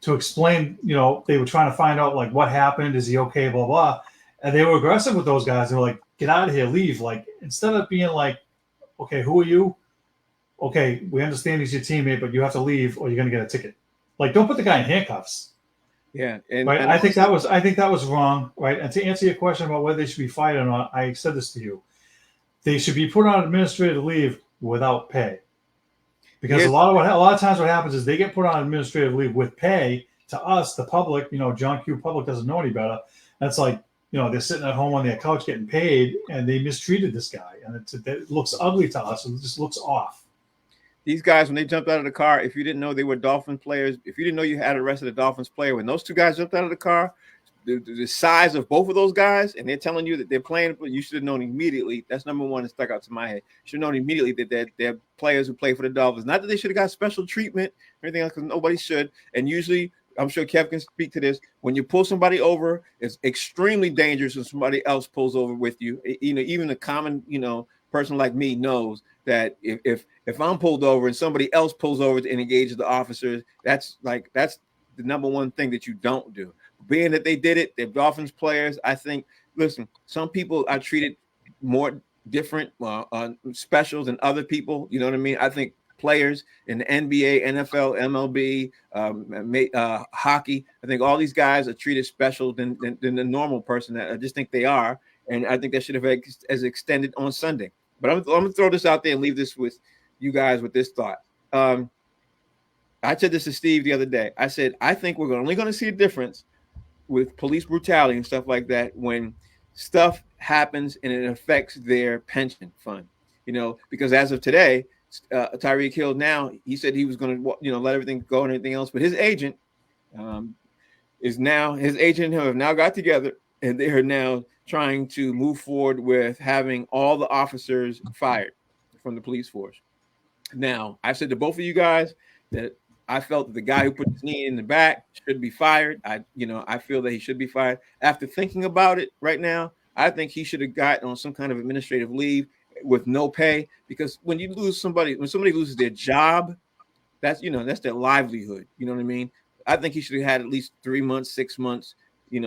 to explain, they were trying to find out, like, what happened, is he okay, blah, blah. And they were aggressive with those guys. They were like, get out of here, leave. Like, instead of being like, okay, who are you? Okay, we understand he's your teammate, but you have to leave or you're going to get a ticket. Like, don't put the guy in handcuffs. Yeah. Right. I think that was wrong. Right. And to answer your question about whether they should be fired or not, I said this to you. They should be put on administrative leave without pay. Because a lot of times what happens is they get put on administrative leave with pay. To us, the public, John Q. public doesn't know any better. That's like, they're sitting at home on their couch getting paid, and they mistreated this guy, and it looks ugly to us. It just looks off. These guys, when they jumped out of the car, if you didn't know they were Dolphin players, if you didn't know you had arrested a Dolphins player, when those 2 guys jumped out of the car, the size of both of those guys, and they're telling you that they're playing, but you should have known immediately. That's number one that stuck out to my head. You should have known immediately that they're players who play for the Dolphins. Not that they should have got special treatment or anything else, because nobody should. And usually, I'm sure Kev can speak to this. When you pull somebody over, it's extremely dangerous when somebody else pulls over with you. Even a common, person like me knows that if I'm pulled over and somebody else pulls over to engage the officers, that's the number one thing that you don't do. Being that they did it, they're Dolphins players. I think, listen, some people are treated more different, special than other people. You know what I mean? I think players in the NBA, NFL, MLB, hockey, I think all these guys are treated special than the normal person. I just think they are. And I think that should have been as extended on Sunday. But I'm going to throw this out there and leave this with you guys with this thought. I said this to Steve the other day. I said, I think we're only going to see a difference with police brutality and stuff like that when stuff happens and it affects their pension fund. Because as of today, Tyreek Hill now, he said he was going to, let everything go and everything else. But his agent have now got together and they are now trying to move forward with having all the officers fired from the police force. Now, I said to both of you guys that I felt that the guy who put his knee in the back should be fired. I feel that he should be fired. After thinking about it right now, I think he should have gotten on some kind of administrative leave with no pay, because when somebody loses their job, that's their livelihood. You know what I mean? I think he should have had at least 3 months, 6 months,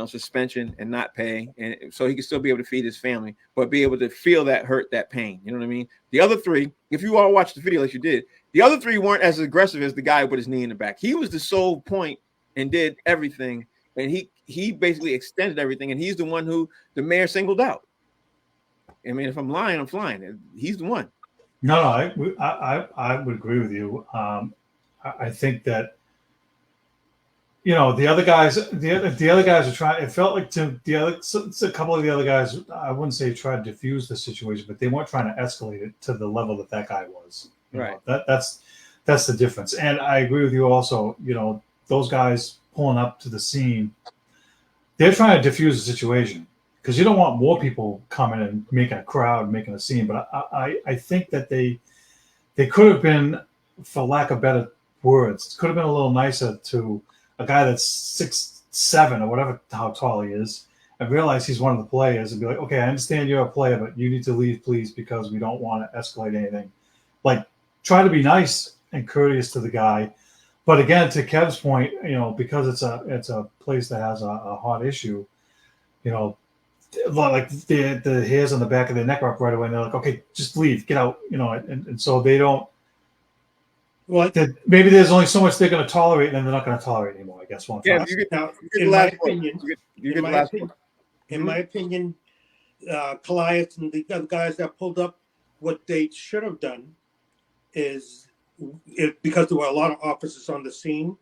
suspension and not pay. And so he could still be able to feed his family, but be able to feel that hurt, that pain. You know what I mean? The other 3, if you all watched the video like you did, the other 3 weren't as aggressive as the guy who put his knee in the back. He was the sole point and did everything. And he basically extended everything. And he's the one who the mayor singled out. I mean, if I'm lying, I'm flying. He's the one. No, I would agree with you. I think that, the other guys are trying. It felt like a couple of the other guys, I wouldn't say tried to diffuse the situation, but they weren't trying to escalate it to the level that guy was. Right. That's the difference. And I agree with you also. Those guys pulling up to the scene, they're trying to diffuse the situation, because you don't want more people coming and making a crowd, making a scene. But I think that they could have been, for lack of better words, could have been a little nicer to a guy that's 6'7" or whatever, how tall he is, and realize he's one of the players, and be like, okay, I understand you're a player, but you need to leave, please, because we don't want to escalate anything. Like, try to be nice and courteous to the guy. But again, to Kev's point, because it's a place that has a hot issue, like the hairs on the back of their neck are up right away, and they're like, okay, just leave, get out, and so they don't. Well, maybe there's only so much they're going to tolerate, and then they're not going to tolerate anymore, I guess. In my opinion, Calais and the other guys that pulled up, what they should have done is, because there were a lot of officers on the scene,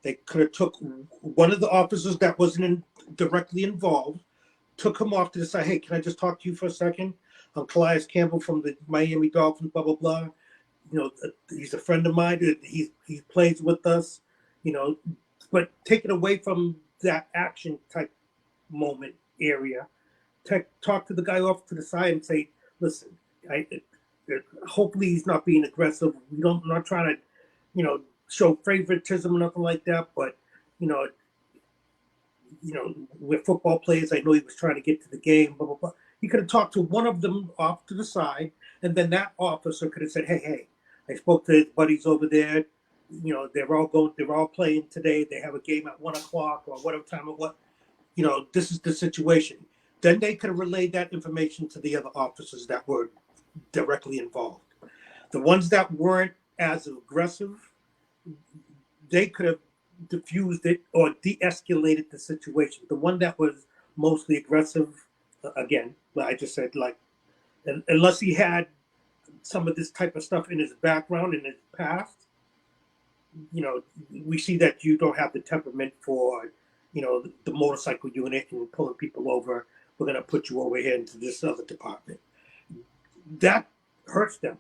They could have took one of the officers that wasn't directly involved, took him off to the side. Hey, can I just talk to you for a second? I'm Calais Campbell from the Miami Dolphins, blah, blah, blah. He's a friend of mine. He plays with us, but take it away from that action type moment area. Talk to the guy off to the side and say, listen, hopefully he's not being aggressive. I'm not trying to, show favoritism or nothing like that, but, we're football players. I know he was trying to get to the game, blah, blah, blah. He could have talked to one of them off to the side, and then that officer could have said, hey, I spoke to his buddies over there. They're all playing today. They have a game at 1 o'clock or whatever time it was. This is the situation. Then they could have relayed that information to the other officers that were directly involved. The ones that weren't as aggressive, they could have diffused it or de-escalated the situation. The one that was mostly aggressive, again, I just said, unless he had some of this type of stuff in his background, in his past, we see that you don't have the temperament for, the motorcycle unit and pulling people over. We're going to put you over here into this other department. That hurts them.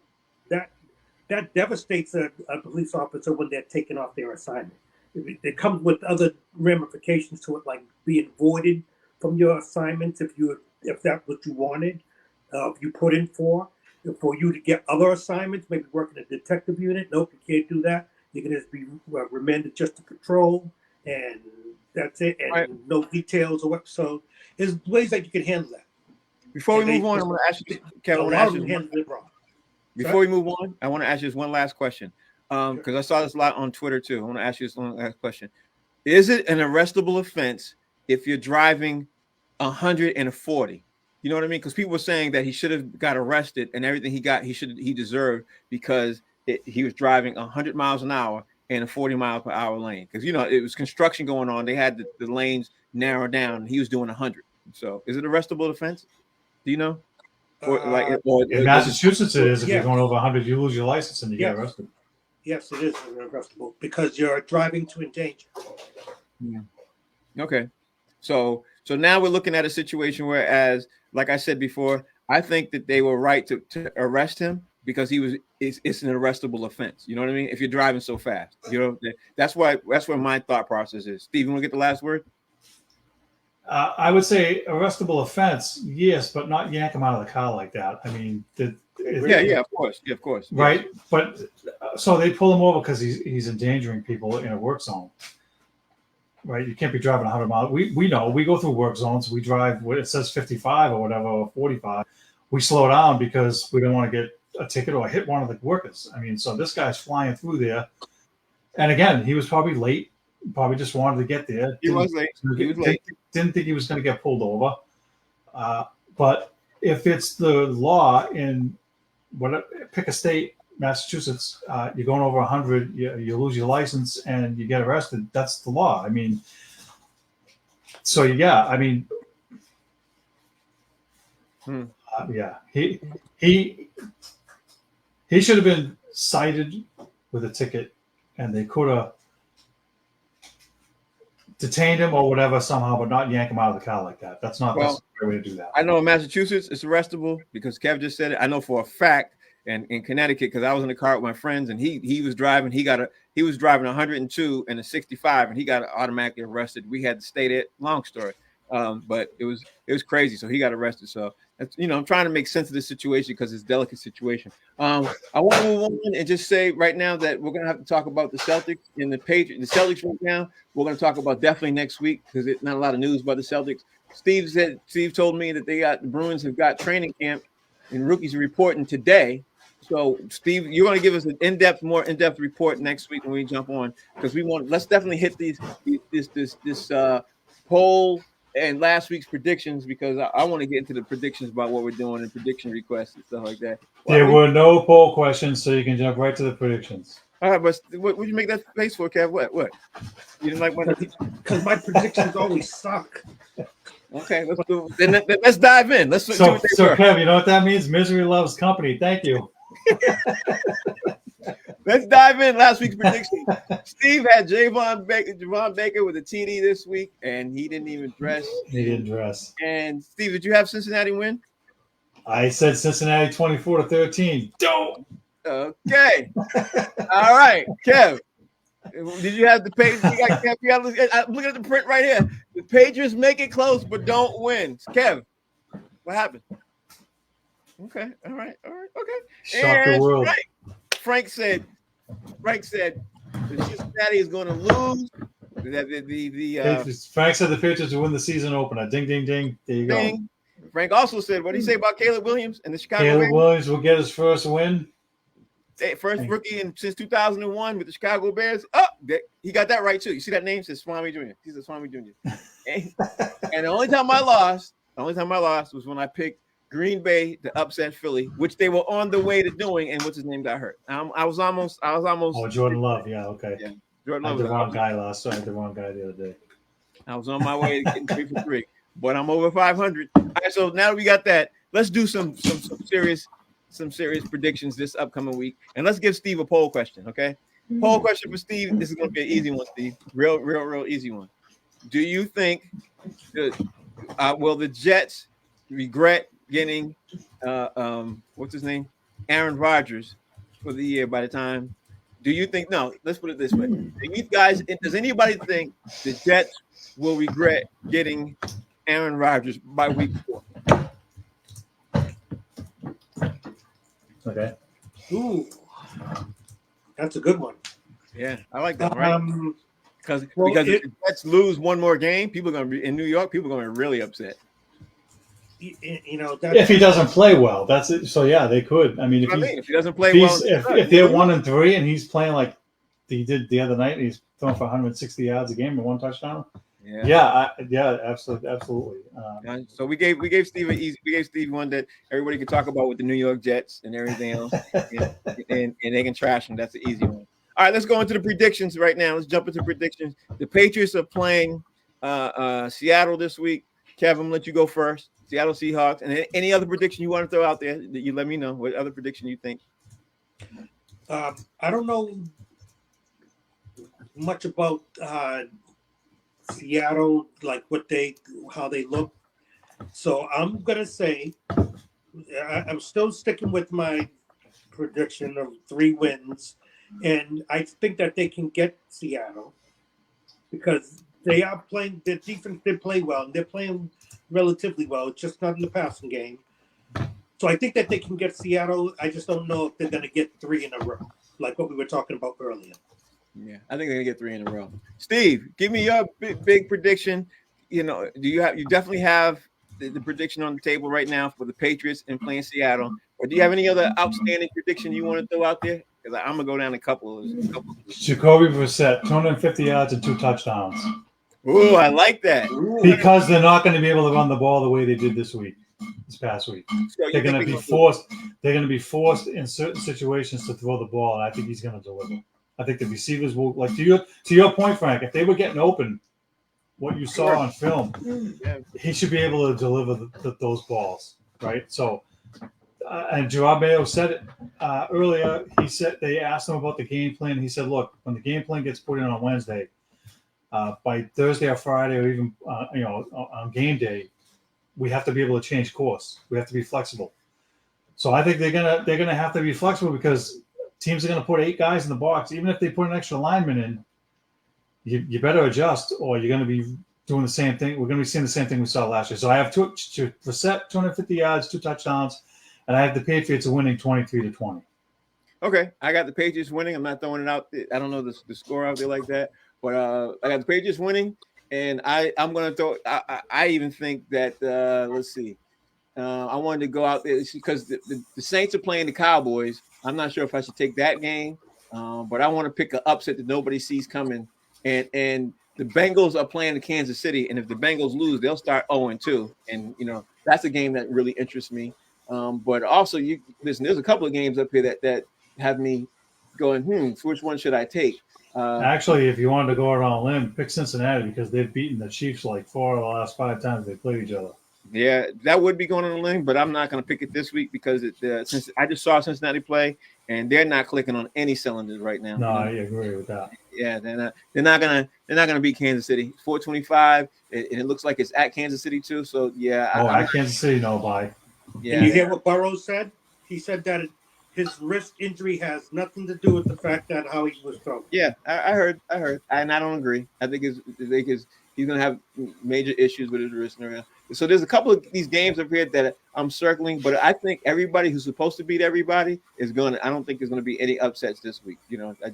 That devastates a police officer when they're taken off their assignment. It comes with other ramifications to it, like being voided from your assignments if that's what you wanted, if you put in for you to get other assignments, maybe work in a detective unit. Nope, you can't do that. You can just be remanded just to patrol, and that's it, and right. No details or what. So there's ways that you can handle that. Before we move on, I'm going to ask you, Kevin. Before we move on, I want to ask you this one last question, because I saw this a lot on Twitter too. I want to ask you this one last question: is it an arrestable offense if you're driving 140? You know what I mean? Because people were saying that he should have got arrested and everything he deserved because he was driving 100 miles an hour in a 40 mile per hour lane. Because it was construction going on. They had the lanes narrowed down. And he was doing 100. So is it an arrestable offense? Do you know? In Massachusetts, it is. If you're going over 100, you lose your license and you get arrested. Yes, it is arrestable because you're driving to endanger. Yeah. Okay. So now we're looking at a situation where, as like I said before, I think that they were right to arrest him because it's an arrestable offense. You know what I mean? If you're driving so fast, that's where my thought process is. Steve, you want to get the last word? I would say arrestable offense, yes, but not yank him out of the car like that. I mean, of course, right. Yes. But so they pull him over because he's endangering people in a work zone, right? You can't be driving 100 miles. We know we go through work zones. We drive what it says 55 or whatever, or 45. We slow down because we don't want to get a ticket or hit one of the workers. I mean, so this guy's flying through there, and again, he was probably late. Probably just wanted to get there. He was late. Didn't think he was going to get pulled over. But if it's the law in pick a state, Massachusetts, you're going over 100, you lose your license and you get arrested. That's the law. I mean, so yeah, I mean, he should have been cited with a ticket, and they could have detained him or whatever somehow, but not yank him out of the car like that. That's not the way to do that. I know in Massachusetts it's arrestable because Kev just said it. I know for a fact, and in Connecticut, because I was in the car with my friends and he was driving. He was driving 102 and a 65, and he got automatically arrested. We had to stay there. Long story, but it was crazy. So he got arrested. So that's, I'm trying to make sense of this situation because it's a delicate situation. I want to move on and just say right now that we're gonna have to talk about the Celtics and the Patriots. The Celtics right now, we're gonna talk about definitely next week because there's not a lot of news about the Celtics. Steve told me that the Bruins have got training camp and rookies are reporting today. So Steve, you're going to give us an more in-depth report next week when we jump on, because let's definitely hit this poll and last week's predictions, because I want to get into the predictions about what we're doing and prediction requests and stuff like that. There were no poll questions, so you can jump right to the predictions. All right, but what would you make that face for, Kev? What? You didn't like one? Because my predictions always suck. Okay, let's dive in. So Kev, you know what that means? Misery loves company. Thank you. Let's dive in. Last week's prediction. Steve had Javon Baker with a TD this week, and he didn't even dress. He didn't dress. And Steve, did you have Cincinnati win? I said Cincinnati 24-13. Don't. Okay. All right, Kev. Did you have the page? I'm looking at the print right here. The Patriots make it close, but don't win. Kev, what happened? Okay. All right. Okay. Shock the world. Frank said that Cincinnati is going to lose. Frank said the Patriots will win the season opener. Ding, ding, ding. There you go. Frank also said, what did he say about Caleb Williams and the Chicago Caleb Bears? Williams will get his first win. First rookie since 2001 with the Chicago Bears. Oh, he got that right too. You see that name? It says Swami Jr. He says Swami Jr. and the only time I lost was when I picked Green Bay to upset Philly, which they were on the way to doing, and what's his name got hurt. I was almost. Oh, Jordan Love. Yeah, okay. Yeah, Jordan Love. I had the wrong guy last. I had the wrong guy the other day. I was on my way to getting 3 for 3, but I'm over 500. All right, so now that we got that, let's do some serious predictions this upcoming week, and let's give Steve a poll question. Okay, poll question for Steve. This is going to be an easy one, Steve. Real easy one. Do you think will the Jets regret getting what's his name, Aaron Rodgers for the year by the time? Do you think? No, let's put it this way. Does anybody think the Jets will regret getting Aaron Rodgers by week 4? Okay. Ooh, that's a good one. Yeah, I like that. Right? Because if the Jets lose one more game, people are going to be in New York. People are going to be really upset. If he doesn't play well, that's it. So yeah, they could. I mean, if he doesn't play well, if they're 1-3 and he's playing like he did the other night, and he's throwing for 160 yards a game and 1 touchdown. Yeah, absolutely. So we gave Steve one that everybody can talk about with the New York Jets and everything else, and they can trash him. That's an easy one. All right, let's go into the predictions right now. Let's jump into predictions. The Patriots are playing Seattle this week. Kevin, I'm gonna let you go first. Seattle Seahawks, and any other prediction you want to throw out there that you let me know. What other prediction you think? I don't know much about Seattle, like how they look. So I'm gonna say I'm still sticking with my prediction of 3 wins, and I think that they can get Seattle because they are playing their defense. They play well, and they're playing relatively well, just not in the passing game. So I think that they can get Seattle. I just don't know if they're going to get 3 in a row, like what we were talking about earlier. Yeah, I think they're going to get 3 in a row. Steve, give me your big prediction. You definitely have the prediction on the table right now for the Patriots and playing Seattle. Or do you have any other outstanding prediction you want to throw out there? Because I'm going to go down a couple. Jacoby Brissett, 250 yards and 2 touchdowns. Ooh, I like that. Because they're not going to be able to run the ball the way they did this past week. So they're going to be forced. They're going to be forced in certain situations to throw the ball, and I think he's going to deliver. I think the receivers will, like to your point, Frank. If they were getting open, what you saw on film, he should be able to deliver those balls, right? So, and Gerard Mayo said it earlier. He said they asked him about the game plan. He said, "Look, when the game plan gets put in on Wednesday." By Thursday or Friday or even on game day, we have to be able to change course. We have to be flexible. So I think they're gonna have to be flexible because teams are gonna put 8 guys in the box. Even if they put an extra lineman in, you better adjust or you're gonna be doing the same thing. We're gonna be seeing the same thing we saw last year. So I have for set 250 yards, 2 touchdowns, and I have the Patriots winning 23-20. Okay, I got the Patriots winning. I'm not throwing it out there. I don't know the score out there like that. But I got the Patriots winning, and I'm going to throw. I even think that let's see. I wanted to go out there because the Saints are playing the Cowboys. I'm not sure if I should take that game, but I want to pick an upset that nobody sees coming. And the Bengals are playing the Kansas City, and if the Bengals lose, they'll start 0-2, and that's a game that really interests me. But also, listen. There's a couple of games up here that have me going, which one should I take? Actually, if you wanted to go out on a limb, pick Cincinnati because they've beaten the Chiefs like 4 of the last 5 times they played each other. Yeah, that would be going on a limb, but I'm not going to pick it this week because since I just saw Cincinnati play, and they're not clicking on any cylinders right now. No, I agree with that. Yeah, they're not gonna beat Kansas City. 425, and it looks like it's at Kansas City too. So yeah. At Kansas City, no bye. Yeah. And you hear what Burrows said? He said that his wrist injury has nothing to do with the fact that how he was thrown. Yeah, I heard, and I don't agree. I think he's gonna have major issues with his wrist. So there's a couple of these games up here that I'm circling, but I think everybody who's supposed to beat everybody is gonna. I don't think there's gonna be any upsets this week. You know, I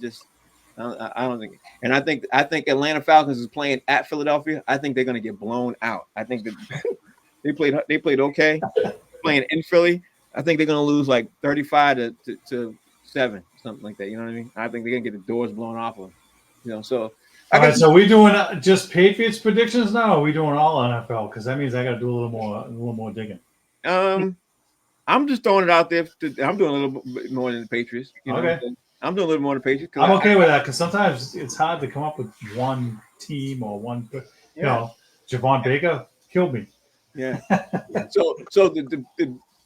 don't think. And I think Atlanta Falcons is playing at Philadelphia. I think they're gonna get blown out. I think that they played okay playing in Philly. I think they're gonna lose like 35 to 7, something like that. You know what I mean? I think they're gonna get the doors blown off of them. You know, so. All right, so we doing just Patriots predictions now, or are we doing all NFL? Because that means I got to do a little more digging. I'm just throwing it out there. I'm doing a little bit more than the Patriots. You know okay. I'm doing a little more than the Patriots. I'm okay with that because sometimes it's hard to come up with one team or one. You know, Javon Baker killed me. Yeah. So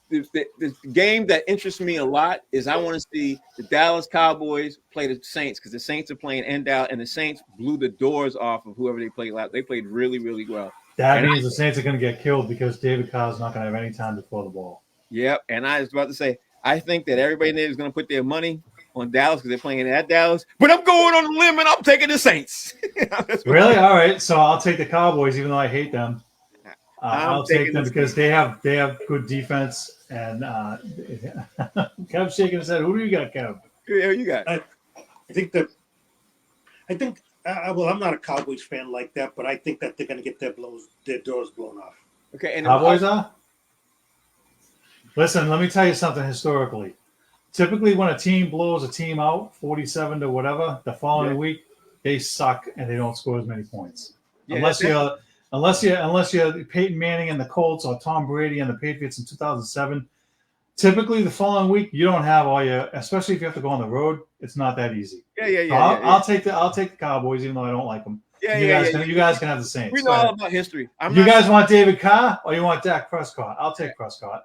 the game that interests me a lot is I want to see the Dallas Cowboys play the Saints because the Saints are playing in Dallas, and the Saints blew the doors off of whoever they played last. They played really, really well. That means the Saints are going to get killed because David Carr's not going to have any time to throw the ball. Yep, and I was about to say, I think that everybody in there is going to put their money on Dallas because they're playing at Dallas, but I'm going on a limb and I'm taking the Saints. Really? All right, so I'll take the Cowboys even though I hate them. I'll take them because they have good defense. And Kev's shaking his head. Who do you got, Kev? Who you got? I think well, I'm not a Cowboys fan like that, but I think that they're going to get their doors blown off. Okay, and Cowboys are? Listen, let me tell you something historically. Typically, when a team blows a team out 47 to whatever, the following week they suck and they don't score as many points. Yeah, unless you're Peyton Manning and the Colts or Tom Brady and the Patriots in 2007. Typically, the following week you don't have all your, especially if you have to go on the road. It's not that easy. I'll take the Cowboys even though I don't like them. You guys can have the Saints. We know all about history. You guys want David Carr or you want Dak Prescott? I'll take Prescott.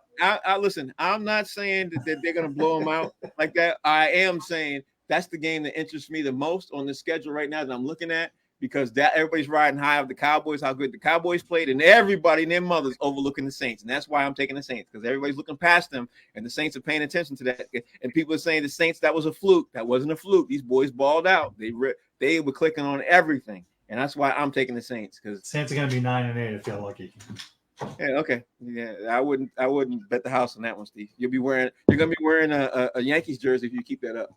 Listen, I'm not saying that they're going to blow them out like that. I am saying that's the game that interests me the most on the schedule right now that I'm looking at because that everybody's riding high of the Cowboys, how good the Cowboys played, and everybody and their mothers overlooking the Saints. And that's why I'm taking the Saints because everybody's looking past them and the Saints are paying attention to that. And people are saying the Saints, that was a fluke. That wasn't a fluke. These boys balled out. They were clicking on everything. And that's why I'm taking the Saints because Saints are going to be 9-8 if you're lucky. Yeah, okay. Yeah, I wouldn't bet the house on that one, Steve. You're gonna be wearing a Yankees jersey if you keep that up.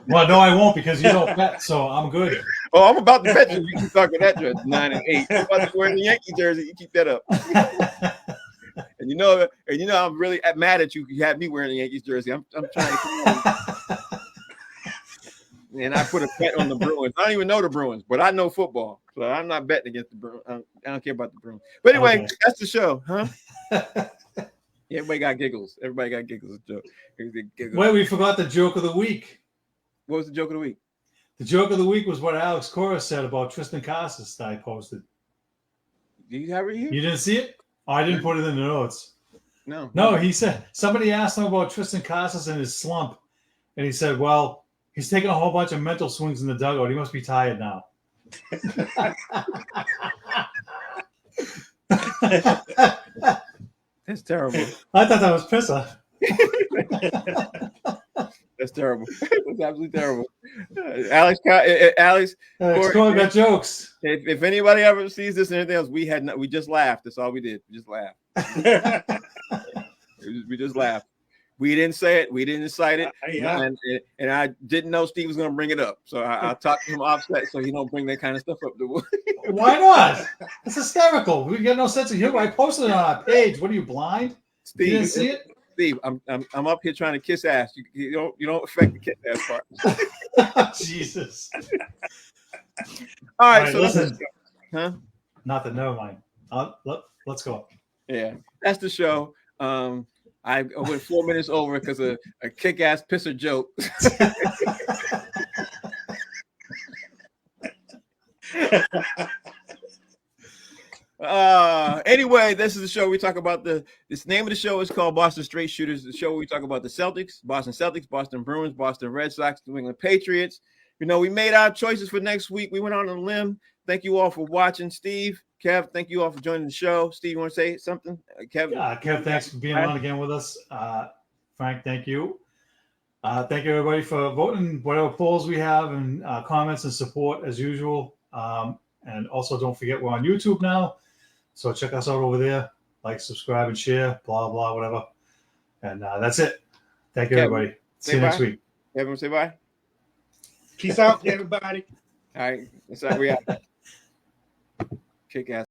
Well, no, I won't because you don't bet, so I'm good. Oh, I'm about to bet you. You keep talking that jersey, 9-8. I'm about to wear the Yankee jersey. You keep that up. And you know, I'm really mad at you. You had me wearing the Yankees jersey. I'm trying to. And I put a bet on the Bruins. I don't even know the Bruins, but I know football, so I'm not betting against the Bruins. I don't care about the Bruins. But anyway, That's the show, huh? Everybody got giggles. Joke. Wait, we forgot the joke of the week. What was the joke of the week? The joke of the week was what Alex Cora said about Tristan Casas that I posted. Do you have it here? You didn't see it? Oh, I didn't put it in the notes. No, he said somebody asked him about Tristan Casas and his slump, and he said, "Well, he's taking a whole bunch of mental swings in the dugout. He must be tired now." That's terrible. I thought that was pisser. That's terrible. That's absolutely terrible. Alex, Corey got jokes. If anybody ever sees this and anything else, we just laughed. That's all we did. We just laughed. We just laughed. We didn't say it. We didn't incite it. And I didn't know Steve was going to bring it up. So I talked to him offset so he don't bring that kind of stuff up. Why not? It's hysterical. We get no sense of humor. I posted it on our page. What are you, blind? Steve, you didn't see it? Steve, I'm up here trying to kiss ass. You don't affect the kiss ass part. Jesus. All right, so listen. Huh? Nothing. Never mind. Let's go. Yeah, that's the show. I went 4 minutes over because of a kick-ass pisser joke. Anyway, this is the show we talk about this name of the show is called Boston Straight Shooters. The show where we talk about the Celtics, Boston Bruins, Boston Red Sox, New England Patriots. We made our choices for next week. We went on a limb. Thank you all for watching. Steve, Kev, thank you all for joining the show. Steve, you want to say something? Kev, thanks for being on again with us. Frank, thank you. Thank you, everybody, for voting, whatever polls we have, and comments and support as usual. And also, don't forget, we're on YouTube now. So check us out over there. Like, subscribe, and share, blah, blah, whatever. And that's it. Thank you, everybody. See you next week. Everyone say bye. Peace out, everybody. All right. That's how we are. Kick ass.